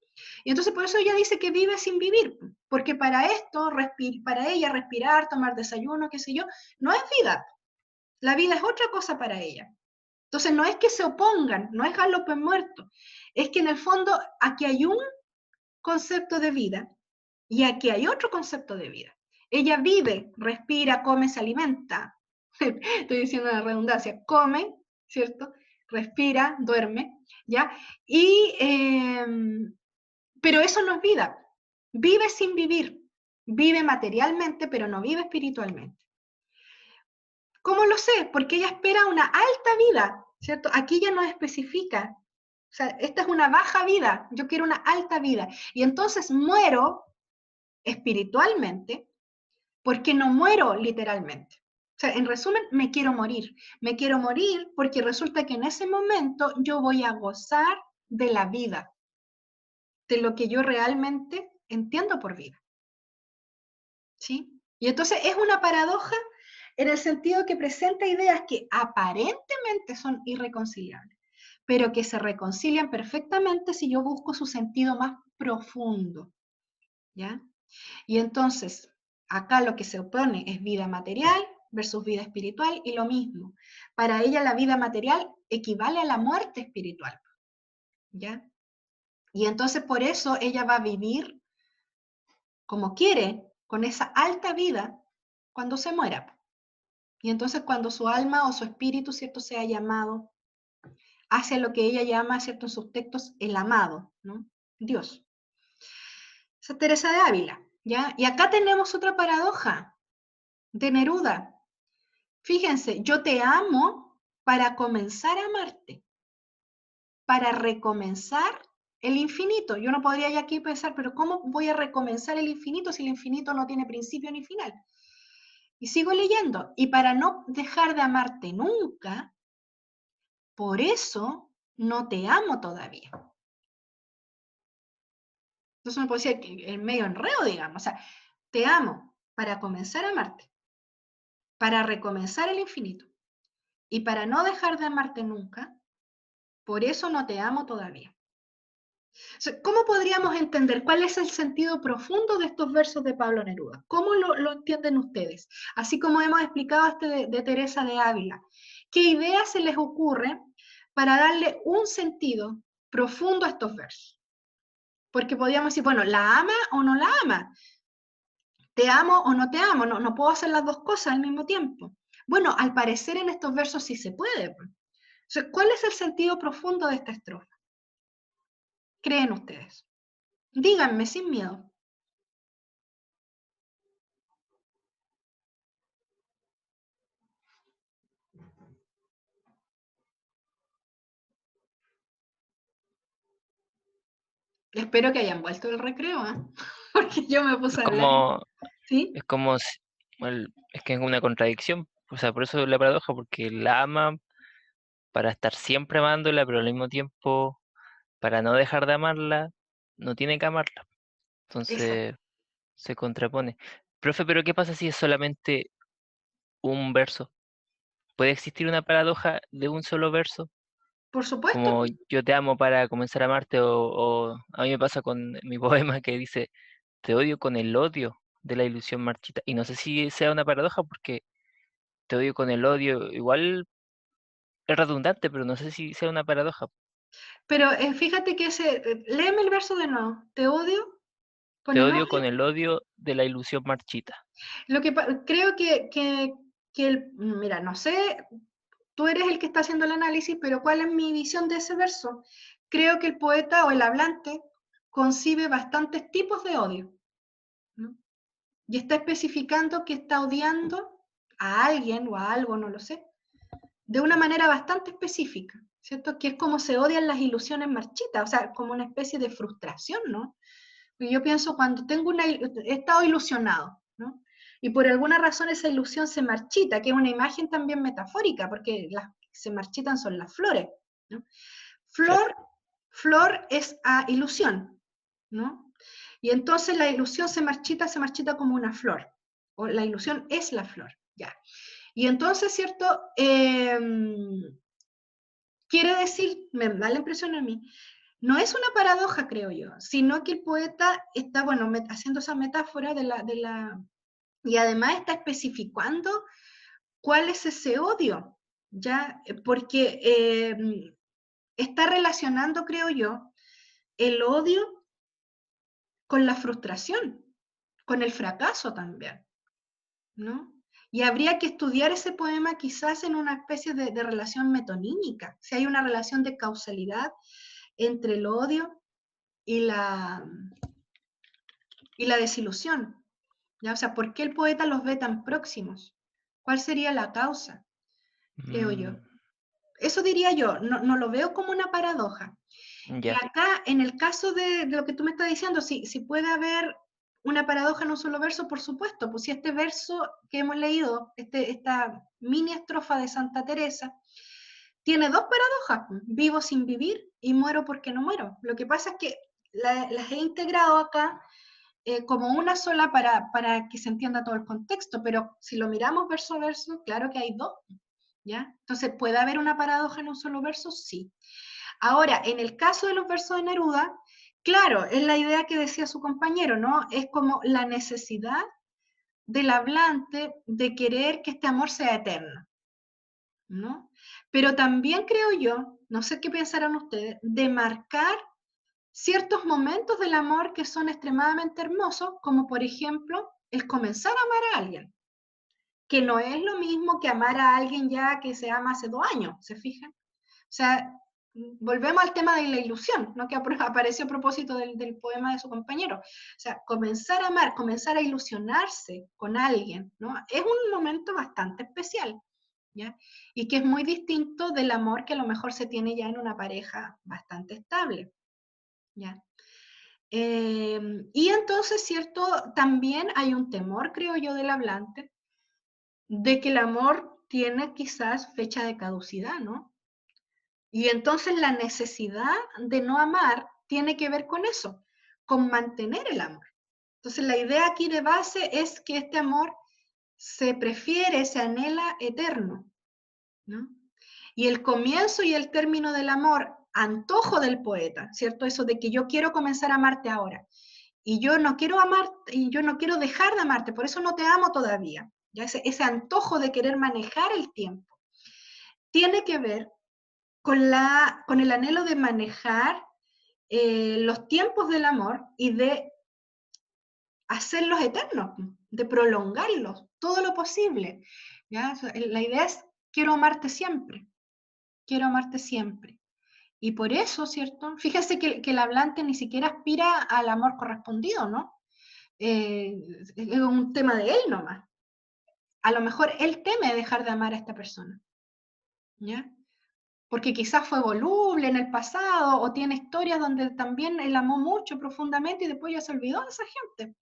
Y entonces por eso ella dice que vive sin vivir, porque para esto, para ella respirar, tomar desayuno, qué sé yo, no es vida. La vida es otra cosa para ella. Entonces no es que se opongan, no es galope muerto, es que en el fondo aquí hay un concepto de vida y aquí hay otro concepto de vida. Ella vive, respira, come, se alimenta. Estoy diciendo la redundancia, come, ¿cierto? Respira, duerme, ¿ya? Pero eso no es vida. Vive sin vivir. Vive materialmente, pero no vive espiritualmente. ¿Cómo lo sé? Porque ella espera una alta vida, ¿cierto? Aquí ya no especifica. O sea, esta es una baja vida, yo quiero una alta vida. Y entonces muero espiritualmente porque no muero literalmente. O sea, en resumen, me quiero morir. Me quiero morir porque resulta que en ese momento yo voy a gozar de la vida, de lo que yo realmente entiendo por vida. ¿Sí? Y entonces es una paradoja en el sentido que presenta ideas que aparentemente son irreconciliables, pero que se reconcilian perfectamente si yo busco su sentido más profundo, ¿ya? Y entonces, acá lo que se opone es vida material versus vida espiritual, y lo mismo. Para ella la vida material equivale a la muerte espiritual, ¿ya? Y entonces por eso ella va a vivir como quiere, con esa alta vida, cuando se muera. Y entonces cuando su alma o su espíritu, ¿cierto?, sea llamado hacia lo que ella llama, ¿cierto?, en sus textos, el amado, ¿no? Dios. Esa es Teresa de Ávila, ¿ya? Y acá tenemos otra paradoja de Neruda. Fíjense, yo te amo para comenzar a amarte, para recomenzar el infinito. Yo no podría ya aquí pensar, pero ¿cómo voy a recomenzar el infinito si el infinito no tiene principio ni final? Y sigo leyendo. Y para no dejar de amarte nunca, por eso no te amo todavía. Entonces me puede decir que en medio enredo, digamos. O sea, te amo para comenzar a amarte, para recomenzar el infinito. Y para no dejar de amarte nunca, por eso no te amo todavía. O sea, ¿cómo podríamos entender cuál es el sentido profundo de estos versos de Pablo Neruda? ¿Cómo lo entienden ustedes? Así como hemos explicado este de Teresa de Ávila. ¿Qué ideas se les ocurre para darle un sentido profundo a estos versos? Porque podríamos decir, bueno, ¿la ama o no la ama? ¿Te amo o no te amo? No puedo hacer las dos cosas al mismo tiempo. Bueno, al parecer en estos versos sí se puede. O sea, ¿cuál es el sentido profundo de esta estrofa? ¿Creen ustedes? Díganme sin miedo. Espero que hayan vuelto del recreo, ¿eh? Porque yo me puse a hablar. ¿Sí? Es como, es que es una contradicción, o sea, por eso es la paradoja, porque la ama para estar siempre amándola, pero al mismo tiempo, para no dejar de amarla, no tiene que amarla. Entonces se contrapone. Profe, pero ¿qué pasa si es solamente un verso? ¿Puede existir una paradoja de un solo verso? Por supuesto. Como yo te amo para comenzar a amarte, o a mí me pasa con mi poema que dice, te odio con el odio de la ilusión marchita. Y no sé si sea una paradoja porque te odio con el odio, igual es redundante, pero no sé si sea una paradoja. Pero fíjate que léeme el verso de nuevo. Te odio con Te el odio con odio. el odio de la ilusión marchita. Creo mira, no sé, tú eres el que está haciendo el análisis, pero ¿cuál es mi visión de ese verso? Creo que el poeta o el hablante concibe bastantes tipos de odio, ¿no? Y está especificando que está odiando a alguien o a algo, no lo sé, de una manera bastante específica, ¿cierto? Que es como se odian las ilusiones marchitas, o sea, como una especie de frustración, ¿no? Porque yo pienso cuando he estado ilusionado, ¿no? Y por alguna razón esa ilusión se marchita, que es una imagen también metafórica, porque las que se marchitan son las flores, ¿no? Claro. Flor es a ilusión, ¿no? Y entonces la ilusión se marchita como una flor, o la ilusión es la flor, ya. Y entonces, ¿cierto? Quiere decir, me da la impresión a mí, no es una paradoja, creo yo, sino que el poeta está, bueno, haciendo esa metáfora y además está especificando cuál es ese odio, ¿ya? Porque está relacionando, creo yo, el odio con la frustración, con el fracaso también, ¿no? Y habría que estudiar ese poema quizás en una especie de relación metonímica, si hay una relación de causalidad entre el odio y la desilusión, ¿ya? O sea, ¿por qué el poeta los ve tan próximos? ¿Cuál sería la causa? Creo yo. Eso diría yo, no lo veo como una paradoja. Y Ya. acá, en el caso de lo que tú me estás diciendo, si puede haber una paradoja en un solo verso, por supuesto, pues si este verso que hemos leído, esta mini estrofa de Santa Teresa, tiene dos paradojas, vivo sin vivir y muero porque no muero. Lo que pasa es que las he integrado acá como una sola para que se entienda todo el contexto, pero si lo miramos verso a verso, claro que hay dos, ¿ya? Entonces, ¿puede haber una paradoja en un solo verso? Sí. Ahora, en el caso de los versos de Neruda, claro, es la idea que decía su compañero, ¿no? Es como la necesidad del hablante de querer que este amor sea eterno, ¿no? Pero también creo yo, no sé qué pensarán ustedes, de marcar ciertos momentos del amor que son extremadamente hermosos, como por ejemplo el comenzar a amar a alguien, que no es lo mismo que amar a alguien ya que se ama hace 2 años, ¿se fijan? O sea, volvemos al tema de la ilusión, ¿no? Que apareció a propósito del poema de su compañero. O sea, comenzar a amar, comenzar a ilusionarse con alguien, ¿no? Es un momento bastante especial, ¿ya? Y que es muy distinto del amor que a lo mejor se tiene ya en una pareja bastante estable, ¿ya? Y entonces, ¿cierto? También hay un temor, creo yo, del hablante, de que el amor tiene quizás fecha de caducidad, ¿no? Y entonces la necesidad de no amar tiene que ver con eso, con mantener el amor. Entonces la idea aquí de base es que este amor se prefiere, se anhela eterno, ¿no? Y el comienzo y el término del amor, antojo del poeta, ¿cierto? Eso de que yo quiero comenzar a amarte ahora. Y yo no quiero amarte, y yo no quiero dejar de amarte, por eso no te amo todavía. ¿Ya? Ese antojo de querer manejar el tiempo tiene que ver con el anhelo de manejar los tiempos del amor y de hacerlos eternos, de prolongarlos todo lo posible. ¿Ya? La idea es, quiero amarte siempre. Y por eso, ¿cierto? Fíjese que el hablante ni siquiera aspira al amor correspondido, ¿no? Es un tema de él nomás. A lo mejor él teme dejar de amar a esta persona, ¿ya? Porque quizás fue voluble en el pasado o tiene historias donde también él amó mucho profundamente y después ya se olvidó de esa gente,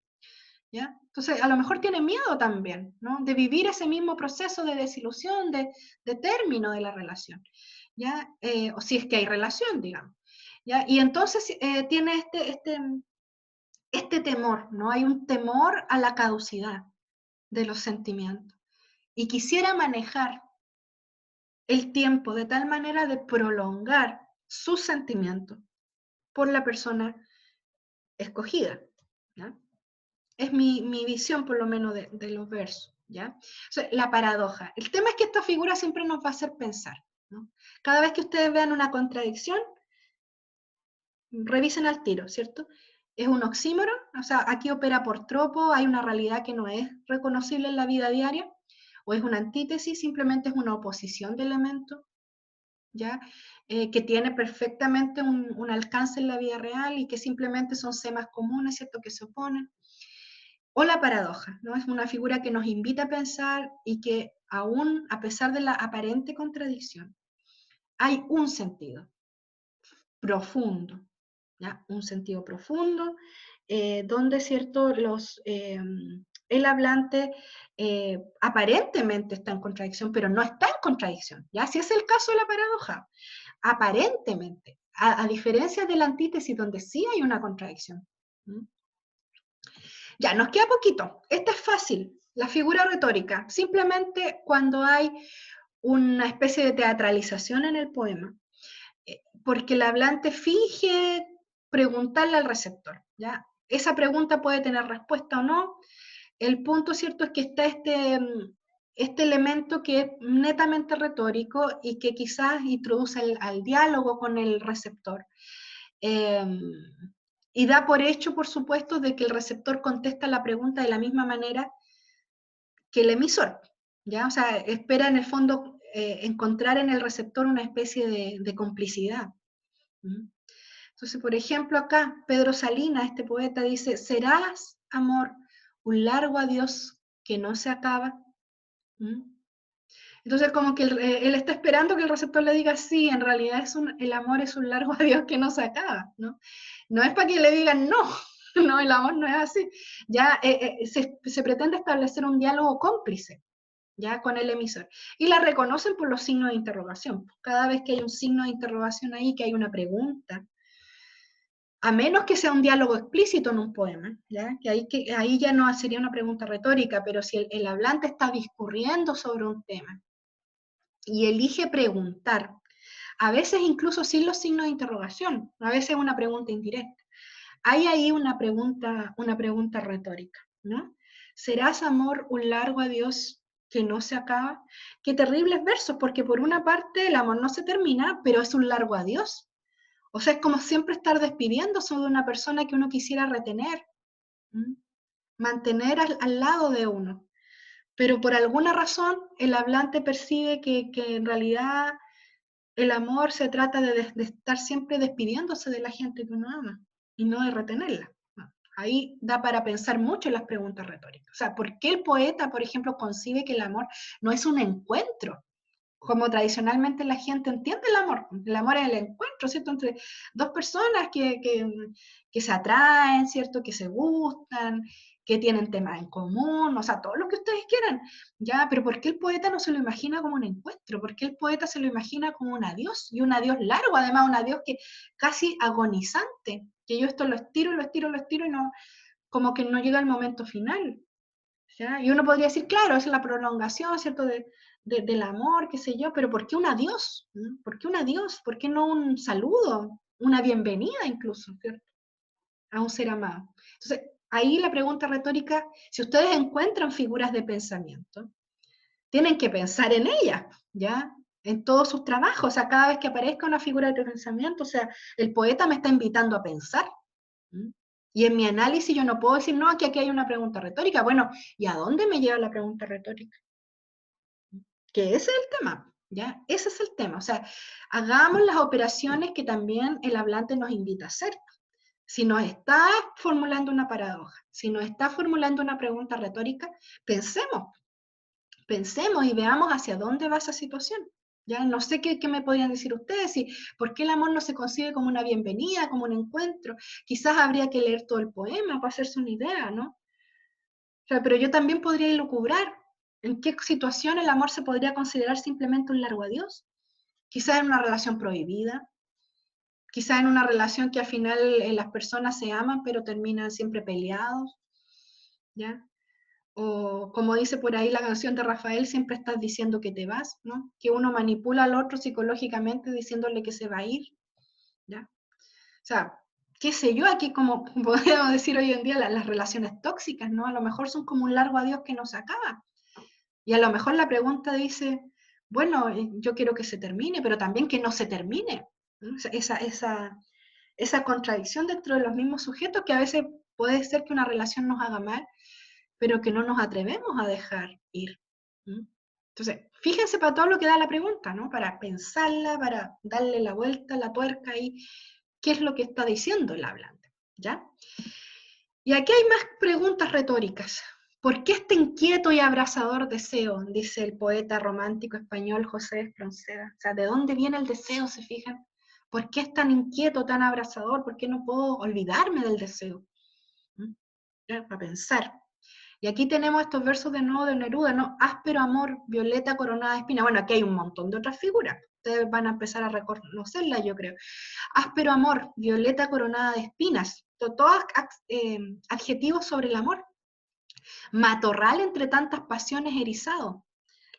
¿ya? Entonces, a lo mejor tiene miedo también, ¿no? De vivir ese mismo proceso de desilusión, de término de la relación, ¿ya? O si es que hay relación, digamos, ¿ya? Y entonces tiene este temor, ¿no? Hay un temor a la caducidad de los sentimientos. Y quisiera manejar el tiempo de tal manera de prolongar sus sentimientos por la persona escogida, ¿ya? Es mi visión, por lo menos, de los versos, ¿ya? O sea, la paradoja. El tema es que esta figura siempre nos va a hacer pensar, ¿no? Cada vez que ustedes vean una contradicción, revisen al tiro, ¿cierto? Es un oxímoron, o sea, aquí opera por tropo, hay una realidad que no es reconocible en la vida diaria, o es una antítesis, simplemente es una oposición de elementos, ¿ya? Que tiene perfectamente un alcance en la vida real y que simplemente son semas comunes, ¿cierto?, que se oponen. O la paradoja, ¿no? Es una figura que nos invita a pensar y que aún, a pesar de la aparente contradicción, hay un sentido profundo, ¿ya? Un sentido profundo, donde, ¿cierto?, el hablante aparentemente está en contradicción, pero no está en contradicción, ¿ya? Si es el caso de la paradoja, aparentemente, a diferencia de la antítesis, donde sí hay una contradicción. ¿Mm? Ya, nos queda poquito. Esta es fácil, la figura retórica. Simplemente cuando hay una especie de teatralización en el poema, porque el hablante finge preguntarle al receptor, ¿ya? Esa pregunta puede tener respuesta o no. El punto cierto es que está este elemento que es netamente retórico y que quizás introduce al diálogo con el receptor. Y da por hecho, por supuesto, de que el receptor contesta la pregunta de la misma manera que el emisor, ¿ya? O sea, espera en el fondo encontrar en el receptor una especie de complicidad. ¿Mm? Entonces, por ejemplo, acá Pedro Salinas, este poeta, dice, ¿serás, amor, un largo adiós que no se acaba? ¿Mm? Entonces, como que él está esperando que el receptor le diga, sí, en realidad el amor es un largo adiós que no se acaba, ¿no? No es para que le digan, no, no, el amor no es así. Ya se pretende establecer un diálogo cómplice, ya, con el emisor. Y la reconocen por los signos de interrogación. Cada vez que hay un signo de interrogación ahí, que hay una pregunta, a menos que sea un diálogo explícito en un poema, ¿ya? Que ahí ya no sería una pregunta retórica, pero si el hablante está discurriendo sobre un tema y elige preguntar, a veces incluso sin los signos de interrogación, a veces una pregunta indirecta. Hay ahí una pregunta retórica, ¿no? ¿Serás, amor, un largo adiós que no se acaba? Qué terribles versos, porque por una parte el amor no se termina, pero es un largo adiós. O sea, es como siempre estar despidiéndose de una persona que uno quisiera retener, ¿m? Mantener al lado de uno. Pero por alguna razón el hablante percibe que en realidad el amor se trata de estar siempre despidiéndose de la gente que uno ama y no de retenerla. Ahí da para pensar mucho en las preguntas retóricas. O sea, ¿por qué el poeta, por ejemplo, concibe que el amor no es un encuentro? Como tradicionalmente la gente entiende el amor. El amor es el encuentro, ¿cierto? Entre dos personas que se atraen, ¿cierto? Que se gustan, que tienen temas en común, o sea, todo lo que ustedes quieran. Ya, pero ¿por qué el poeta no se lo imagina como un encuentro? ¿Por qué el poeta se lo imagina como un adiós? Y un adiós largo, además un adiós que casi agonizante, que yo esto lo estiro, lo estiro, lo estiro y no, como que no llega el momento final. ¿Ya? Y uno podría decir, claro, es la prolongación, ¿cierto?, del amor, qué sé yo, pero ¿por qué un adiós? ¿No? ¿Por qué un adiós? ¿Por qué no un saludo? Una bienvenida incluso, ¿cierto?, a un ser amado. Entonces, ahí la pregunta retórica, si ustedes encuentran figuras de pensamiento, tienen que pensar en ellas, ¿ya? En todos sus trabajos, o sea, cada vez que aparezca una figura de pensamiento, o sea, el poeta me está invitando a pensar. ¿Mm? Y en mi análisis yo no puedo decir, no, que aquí hay una pregunta retórica. Bueno, ¿y a dónde me lleva la pregunta retórica? Que ese es el tema, ¿ya? Ese es el tema. O sea, hagamos las operaciones que también el hablante nos invita a hacer. Si nos está formulando una paradoja, si nos está formulando una pregunta retórica, pensemos y veamos hacia dónde va esa situación. Ya no sé qué me podrían decir ustedes, y por qué el amor no se concibe como una bienvenida, como un encuentro. Quizás habría que leer todo el poema para hacerse una idea, ¿no? O sea, pero yo también podría elucubrar en qué situación el amor se podría considerar simplemente un largo adiós. Quizás en una relación prohibida, quizá en una relación que al final las personas se aman, pero terminan siempre peleados, ¿ya? O como dice por ahí la canción de Rafael, siempre estás diciendo que te vas, ¿no? Que uno manipula al otro psicológicamente diciéndole que se va a ir, ¿ya? O sea, qué sé yo, aquí como podríamos decir hoy en día las relaciones tóxicas, ¿no? A lo mejor son como un largo adiós que no se acaba. Y a lo mejor la pregunta dice, bueno, yo quiero que se termine, pero también que no se termine, ¿no? Esa contradicción dentro de los mismos sujetos que a veces puede ser que una relación nos haga mal, pero que no nos atrevemos a dejar ir. ¿Mm? Entonces, fíjense para todo lo que da la pregunta, ¿no? Para pensarla, para darle la vuelta, la tuerca y qué es lo que está diciendo el hablante, ¿ya? Y aquí hay más preguntas retóricas. ¿Por qué este inquieto y abrasador deseo? Dice el poeta romántico español José Espronceda. O sea, ¿de dónde viene el deseo, se fijan? ¿Por qué es tan inquieto, tan abrasador? ¿Por qué no puedo olvidarme del deseo? Para pensar. Y aquí tenemos estos versos de nuevo de Neruda, ¿no? Áspero amor, violeta coronada de espina. Bueno, aquí hay un montón de otras figuras. Ustedes van a empezar a reconocerlas, yo creo. Áspero amor, violeta coronada de espinas. Todos adjetivos sobre el amor. Matorral entre tantas pasiones erizado.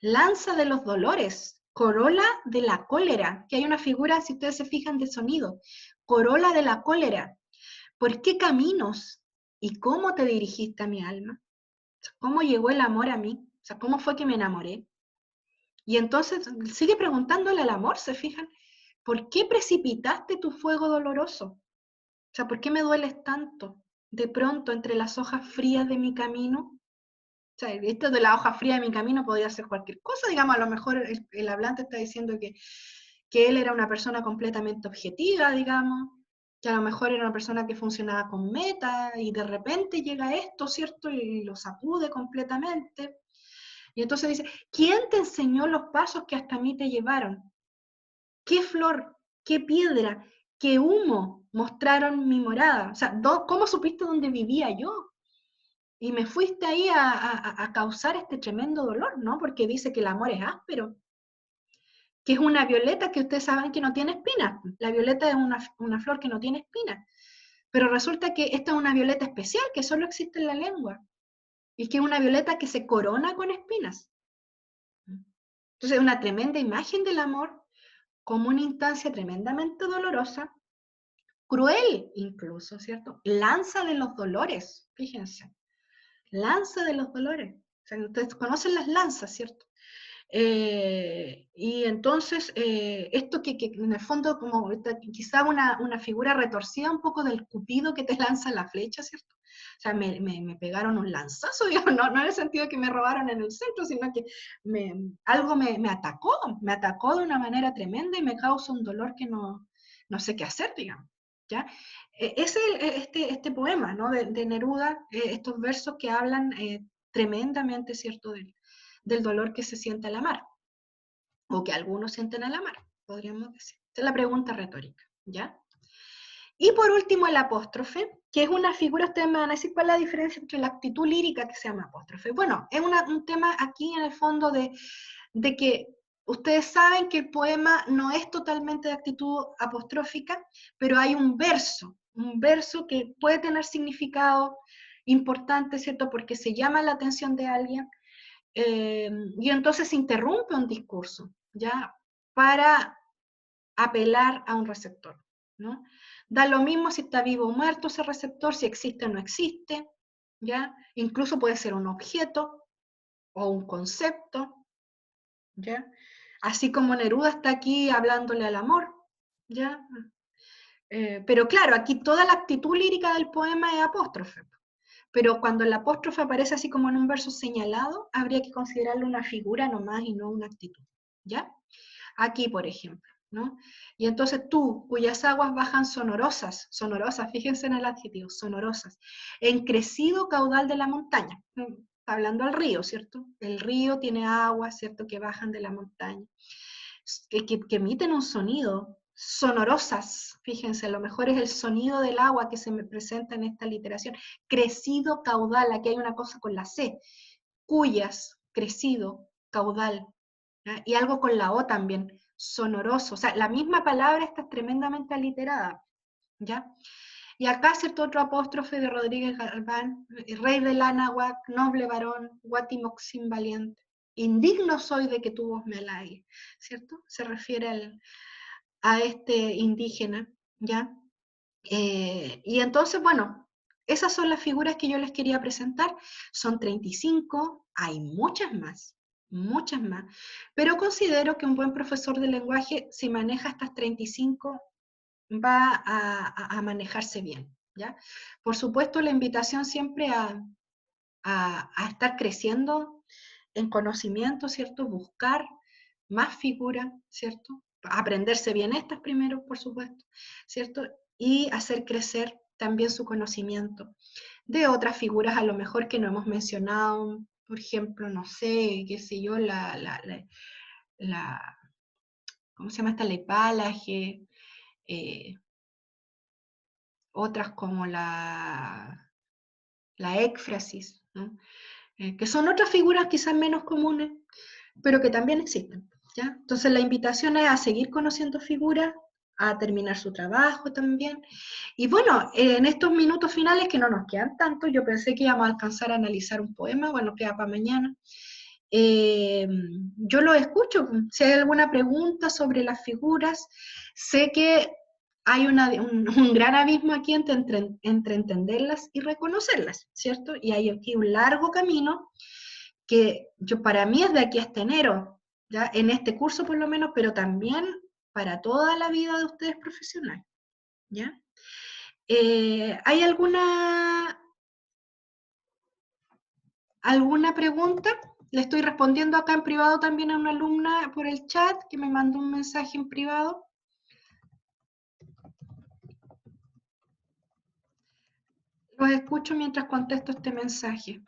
Lanza de los dolores. Corola de la cólera. Que hay una figura, si ustedes se fijan, de sonido. Corola de la cólera. ¿Por qué caminos? ¿Y cómo te dirigiste a mi alma? ¿Cómo llegó el amor a mí? O sea, ¿cómo fue que me enamoré? Y entonces sigue preguntándole al amor, ¿se fijan? ¿Por qué precipitaste tu fuego doloroso? O sea, ¿por qué me dueles tanto? De pronto, entre las hojas frías de mi camino. O sea, esto de la hoja fría de mi camino podría ser cualquier cosa, digamos, a lo mejor el hablante está diciendo que él era una persona completamente objetiva, digamos, que a lo mejor era una persona que funcionaba con meta, y de repente llega esto, ¿cierto? Y lo sacude completamente. Y entonces dice, ¿quién te enseñó los pasos que hasta mí te llevaron? ¿Qué flor, qué piedra, qué humo mostraron mi morada? O sea, ¿cómo supiste dónde vivía yo? Y me fuiste ahí a causar este tremendo dolor, ¿no? Porque dice que el amor es áspero, que es una violeta que ustedes saben que no tiene espinas. La violeta es una flor que no tiene espinas. Pero resulta que esta es una violeta especial que solo existe en la lengua. Y que es una violeta que se corona con espinas. Entonces es una tremenda imagen del amor como una instancia tremendamente dolorosa, cruel incluso, ¿cierto? Lanza de los dolores, fíjense. Lanza de los dolores. O sea, ustedes conocen las lanzas, ¿cierto? Y entonces, esto que en el fondo, como quizá una figura retorcida un poco del cupido que te lanza la flecha, ¿cierto? O sea, me pegaron un lanzazo, digamos, no en el sentido de que me robaron en el centro, sino que algo me atacó de una manera tremenda y me causa un dolor que no sé qué hacer, digamos. ¿Ya? Es este poema, ¿no? de Neruda, estos versos que hablan tremendamente, ¿cierto?, del dolor que se siente al amar, o que algunos sienten al amar, podríamos decir. Esa es la pregunta retórica, ¿ya? Y por último, el apóstrofe, que es una figura, ustedes me van a decir cuál es la diferencia entre la actitud lírica que se llama apóstrofe. Bueno, es un tema aquí en el fondo de que ustedes saben que el poema no es totalmente de actitud apostrófica, pero hay un verso que puede tener significado importante, ¿cierto? Porque se llama la atención de alguien, y entonces se interrumpe un discurso, ¿ya? Para apelar a un receptor, ¿no? Da lo mismo si está vivo o muerto ese receptor, si existe o no existe, ¿ya? Incluso puede ser un objeto o un concepto, ¿ya? Así como Neruda está aquí hablándole al amor, ¿ya? Pero claro, aquí toda la actitud lírica del poema es apóstrofe. Pero cuando el apóstrofe aparece así como en un verso señalado, habría que considerarlo una figura nomás y no una actitud, ¿ya? Aquí, por ejemplo, ¿no? Y entonces tú, cuyas aguas bajan sonorosas, fíjense en el adjetivo, sonorosas, en crecido caudal de la montaña, está hablando al río, ¿cierto? El río tiene aguas, ¿cierto?, que bajan de la montaña, que emiten un sonido, sonorosas, fíjense, a lo mejor es el sonido del agua que se me presenta en esta literación, crecido caudal, aquí hay una cosa con la C, cuyas, crecido, caudal, ¿ya? Y algo con la O también, sonoroso, o sea, la misma palabra está tremendamente aliterada, ¿ya? Y acá, ¿cierto? Otro apóstrofe de Rodríguez Galván, rey del Anáhuac, noble varón, Guatimoxín valiente, indigno soy de que tu voz me halague, ¿cierto? Se refiere a este indígena, ¿ya? Y entonces, bueno, esas son las figuras que yo les quería presentar, son 35, hay muchas más, pero considero que un buen profesor de lenguaje, si maneja estas 35, va a manejarse bien, ¿ya? Por supuesto, la invitación siempre a estar creciendo en conocimiento, ¿cierto? Buscar más figuras, ¿cierto? Aprenderse bien estas primero, por supuesto, ¿cierto? Y hacer crecer también su conocimiento de otras figuras a lo mejor que no hemos mencionado, por ejemplo, no sé, qué sé yo, ¿cómo se llama esta? La hipálaje, otras como la éfrasis, ¿no? Que son otras figuras quizás menos comunes, pero que también existen, ¿ya? Entonces la invitación es a seguir conociendo figuras, a terminar su trabajo también. Y bueno, en estos minutos finales que no nos quedan tanto, yo pensé que íbamos a alcanzar a analizar un poema, bueno, queda para mañana. Yo lo escucho, si hay alguna pregunta sobre las figuras, sé que hay un gran abismo aquí entre entenderlas y reconocerlas, ¿cierto? Y hay aquí un largo camino que para mí es de aquí hasta enero, ¿ya? En este curso por lo menos, pero también para toda la vida de ustedes profesionales, ¿ya? ¿Hay alguna pregunta? Le estoy respondiendo acá en privado también a una alumna por el chat que me mandó un mensaje en privado. Los escucho mientras contesto este mensaje.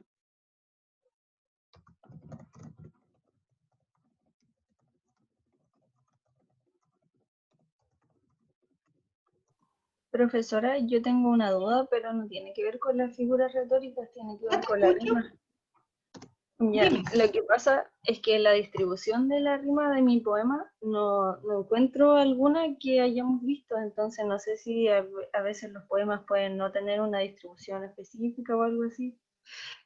Profesora, yo tengo una duda, pero no tiene que ver con las figuras retóricas, tiene que Ya ver te con la escucho. rima. Ya, Dime. lo que pasa es que la distribución de la rima de mi poema no encuentro alguna que hayamos visto, entonces no sé si a veces los poemas pueden no tener una distribución específica o algo así.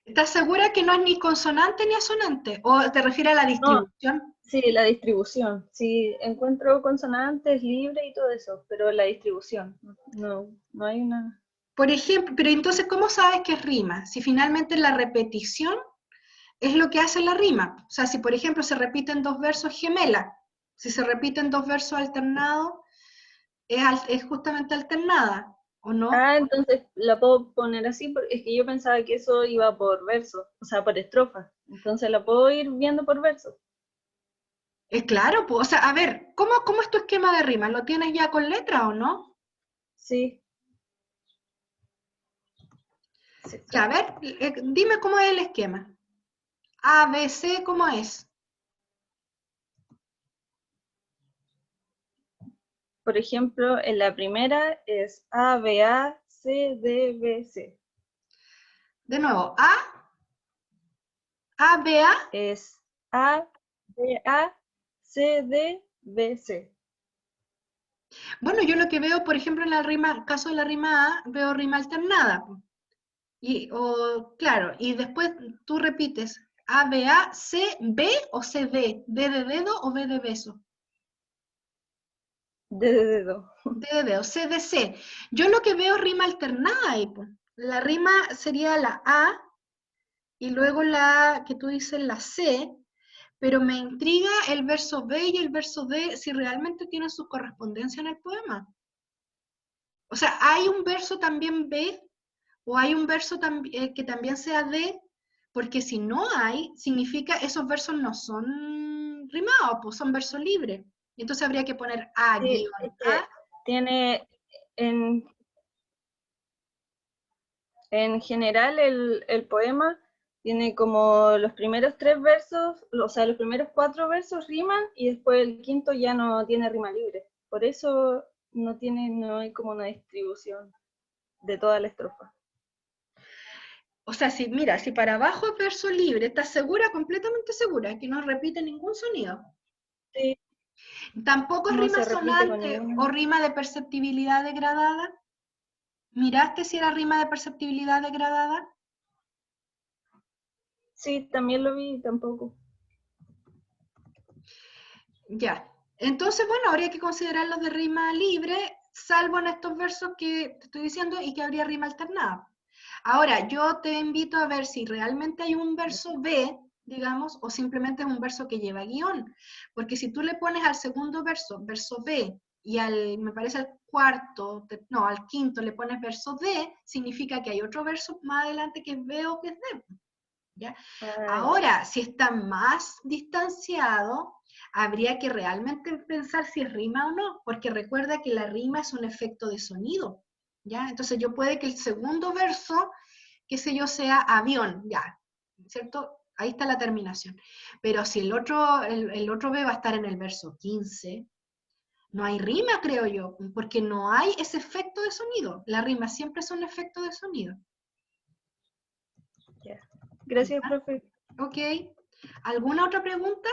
¿Estás segura que no es ni consonante ni asonante? ¿O te refieres a la distribución? Sí, la distribución. Sí, encuentro consonantes libres y todo eso, pero la distribución, no hay una... Por ejemplo, pero entonces, ¿cómo sabes que es rima? Si finalmente la repetición es lo que hace la rima. O sea, si por ejemplo se repiten dos versos gemelas, si se repiten dos versos alternados, es justamente alternada, ¿o no? Ah, entonces la puedo poner así, porque es que yo pensaba que eso iba por verso, o sea, por estrofa. Entonces la puedo ir viendo por verso. Claro, pues, o sea, a ver, ¿cómo es tu esquema de rima? ¿Lo tienes ya con letra o no? Sí. Sí. Ya, a ver, dime cómo es el esquema. A, B, C, ¿cómo es? Por ejemplo, en la primera es A, B, A, C, D, B, C. De nuevo, A, B, A. Es A, B, A, C, D, B, C. Bueno, yo lo que veo, por ejemplo, en la rima, caso de la rima A, veo rima alternada. Claro, y después tú repites A, B, A, C, B o C, D, D de dedo o B de beso. D de dedo. D de dedo, C de C. Yo lo que veo es rima alternada ahí, pues. La rima sería la A y luego la que tú dices la C, pero me intriga el verso B y el verso D si realmente tienen su correspondencia en el poema. O sea, ¿hay un verso también B o hay un verso que también sea D? Porque si no hay, significa esos versos no son rimados, pues son versos libres. Y entonces habría que poner A, Sí, guión es A. que tiene en general el poema tiene como los primeros 3 versos, o sea, los primeros 4 versos riman y después el quinto ya no tiene rima libre. Por eso no hay como una distribución de toda la estrofa. O sea, si para abajo es verso libre, ¿estás segura, completamente segura, que no repite ningún sonido? Sí. Tampoco es No rima se repite con sonante ninguna. o rima de perceptibilidad degradada. ¿Miraste si era rima de perceptibilidad degradada? Sí, también lo vi, tampoco. Ya. Entonces, bueno, habría que considerarlos de rima libre, salvo en estos versos que te estoy diciendo y que habría rima alternada. Ahora, yo te invito a ver si realmente hay un verso B, digamos, o simplemente es un verso que lleva guión. Porque si tú le pones al segundo verso, verso B, y me parece al cuarto, no, al quinto le pones verso D, significa que hay otro verso más adelante que es B o que es D. ¿Ya? Ahora, si está más distanciado, habría que realmente pensar si es rima o no, porque recuerda que la rima es un efecto de sonido, ¿ya? Entonces yo puede que el segundo verso, qué sé yo, sea avión, ya, ¿cierto? Ahí está la terminación. Pero si el otro B va a estar en el verso 15, no hay rima, creo yo, porque no hay ese efecto de sonido. La rima siempre es un efecto de sonido. Ya. Gracias, ¿Ya? profe. Ok. ¿Alguna otra pregunta?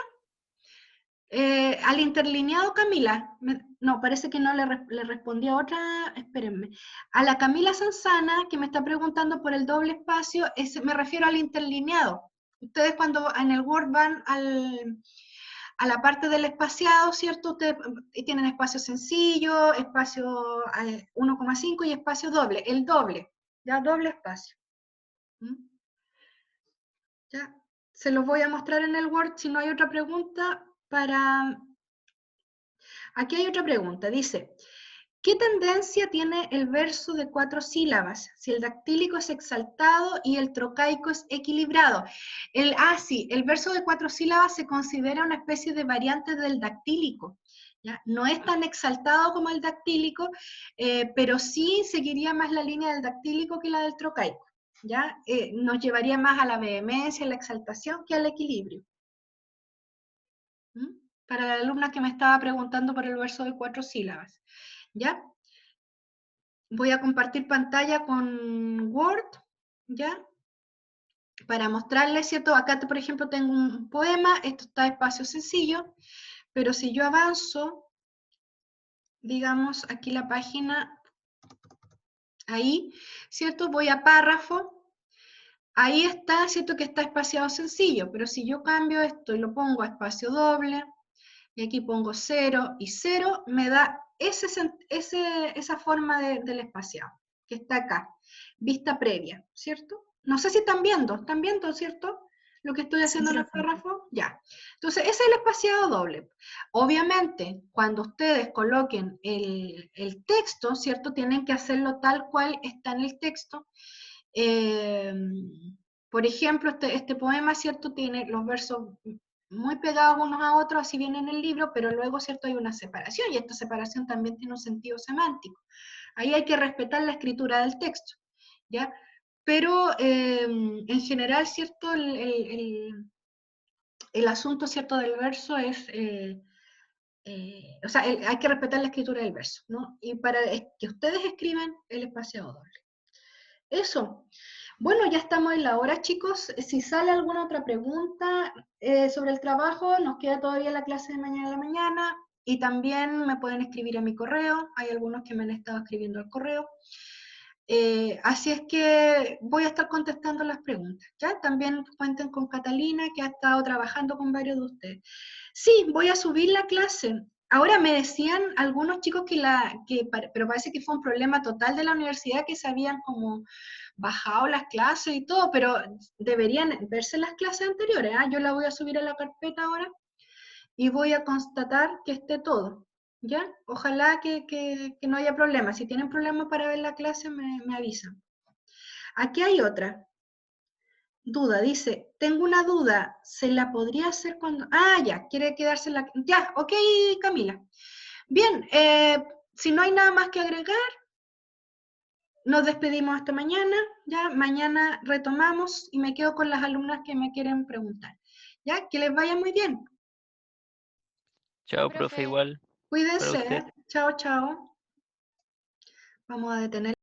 Al interlineado Camila, no, parece que no le respondí a otra, espérenme. A la Camila Sanzana, que me está preguntando por el doble espacio, me refiero al interlineado. Ustedes cuando en el Word van a la parte del espaciado, ¿cierto? Ustedes tienen espacio sencillo, espacio 1,5 y espacio doble, el doble, ya doble espacio. ¿Mm? Ya, se los voy a mostrar en el Word si no hay otra pregunta para... Aquí hay otra pregunta, dice, ¿qué tendencia tiene el verso de 4 sílabas si el dactílico es exaltado y el trocaico es equilibrado? Sí, el verso de 4 sílabas se considera una especie de variante del dactílico. ¿Ya? No es tan exaltado como el dactílico, pero sí seguiría más la línea del dactílico que la del trocaico. ¿Ya? Nos llevaría más a la vehemencia, a la exaltación que al equilibrio. ¿Mm? Para la alumna que me estaba preguntando por el verso de 4 sílabas. ¿Ya? Voy a compartir pantalla con Word, ¿ya? Para mostrarles, ¿cierto? Acá, por ejemplo, tengo un poema, esto está espacio sencillo, pero si yo avanzo, digamos, aquí la página, ahí, ¿cierto? Voy a párrafo, ahí está, ¿cierto? Que está espaciado sencillo, pero si yo cambio esto y lo pongo a espacio doble, y aquí pongo 0 y 0, me da esa forma del espaciado, que está acá, vista previa, ¿cierto? No sé si están viendo, ¿cierto? Lo que estoy haciendo en el párrafo, ya. Entonces, ese es el espaciado doble. Obviamente, cuando ustedes coloquen el texto, ¿cierto? Tienen que hacerlo tal cual está en el texto. Por ejemplo, este poema, ¿cierto? Tiene los versos muy pegados unos a otros, así viene en el libro, pero luego, ¿cierto? Hay una separación, y esta separación también tiene un sentido semántico. Ahí hay que respetar la escritura del texto, ¿ya? Pero en general, ¿cierto? El asunto, ¿cierto? Del verso es... o sea, hay que respetar la escritura del verso, ¿no? Y para que ustedes escriban el espaciado doble. Eso. Bueno, ya estamos en la hora, chicos. Si sale alguna otra pregunta sobre el trabajo, nos queda todavía la clase de mañana a la mañana, y también me pueden escribir a mi correo. Hay algunos que me han estado escribiendo al correo. Así es que voy a estar contestando las preguntas, ¿ya? También cuenten con Catalina, que ha estado trabajando con varios de ustedes. Sí, voy a subir la clase. Ahora me decían algunos chicos pero parece que fue un problema total de la universidad, que se habían como bajado las clases y todo, pero deberían verse las clases anteriores, ¿ah? Yo la voy a subir a la carpeta ahora y voy a constatar que esté todo, ¿ya? Ojalá que no haya problemas. Si tienen problemas para ver la clase, me avisan. Aquí hay otra duda, dice, tengo una duda, ¿se la podría hacer cuando...? Ah, ya, quiere quedarse la... Ya, ok, Camila. Bien, si no hay nada más que agregar, nos despedimos hasta mañana, ya, mañana retomamos y me quedo con las alumnas que me quieren preguntar. Ya, que les vaya muy bien. Chao, profe, igual. Para Cuídense, usted. chao, chao. Vamos a detener.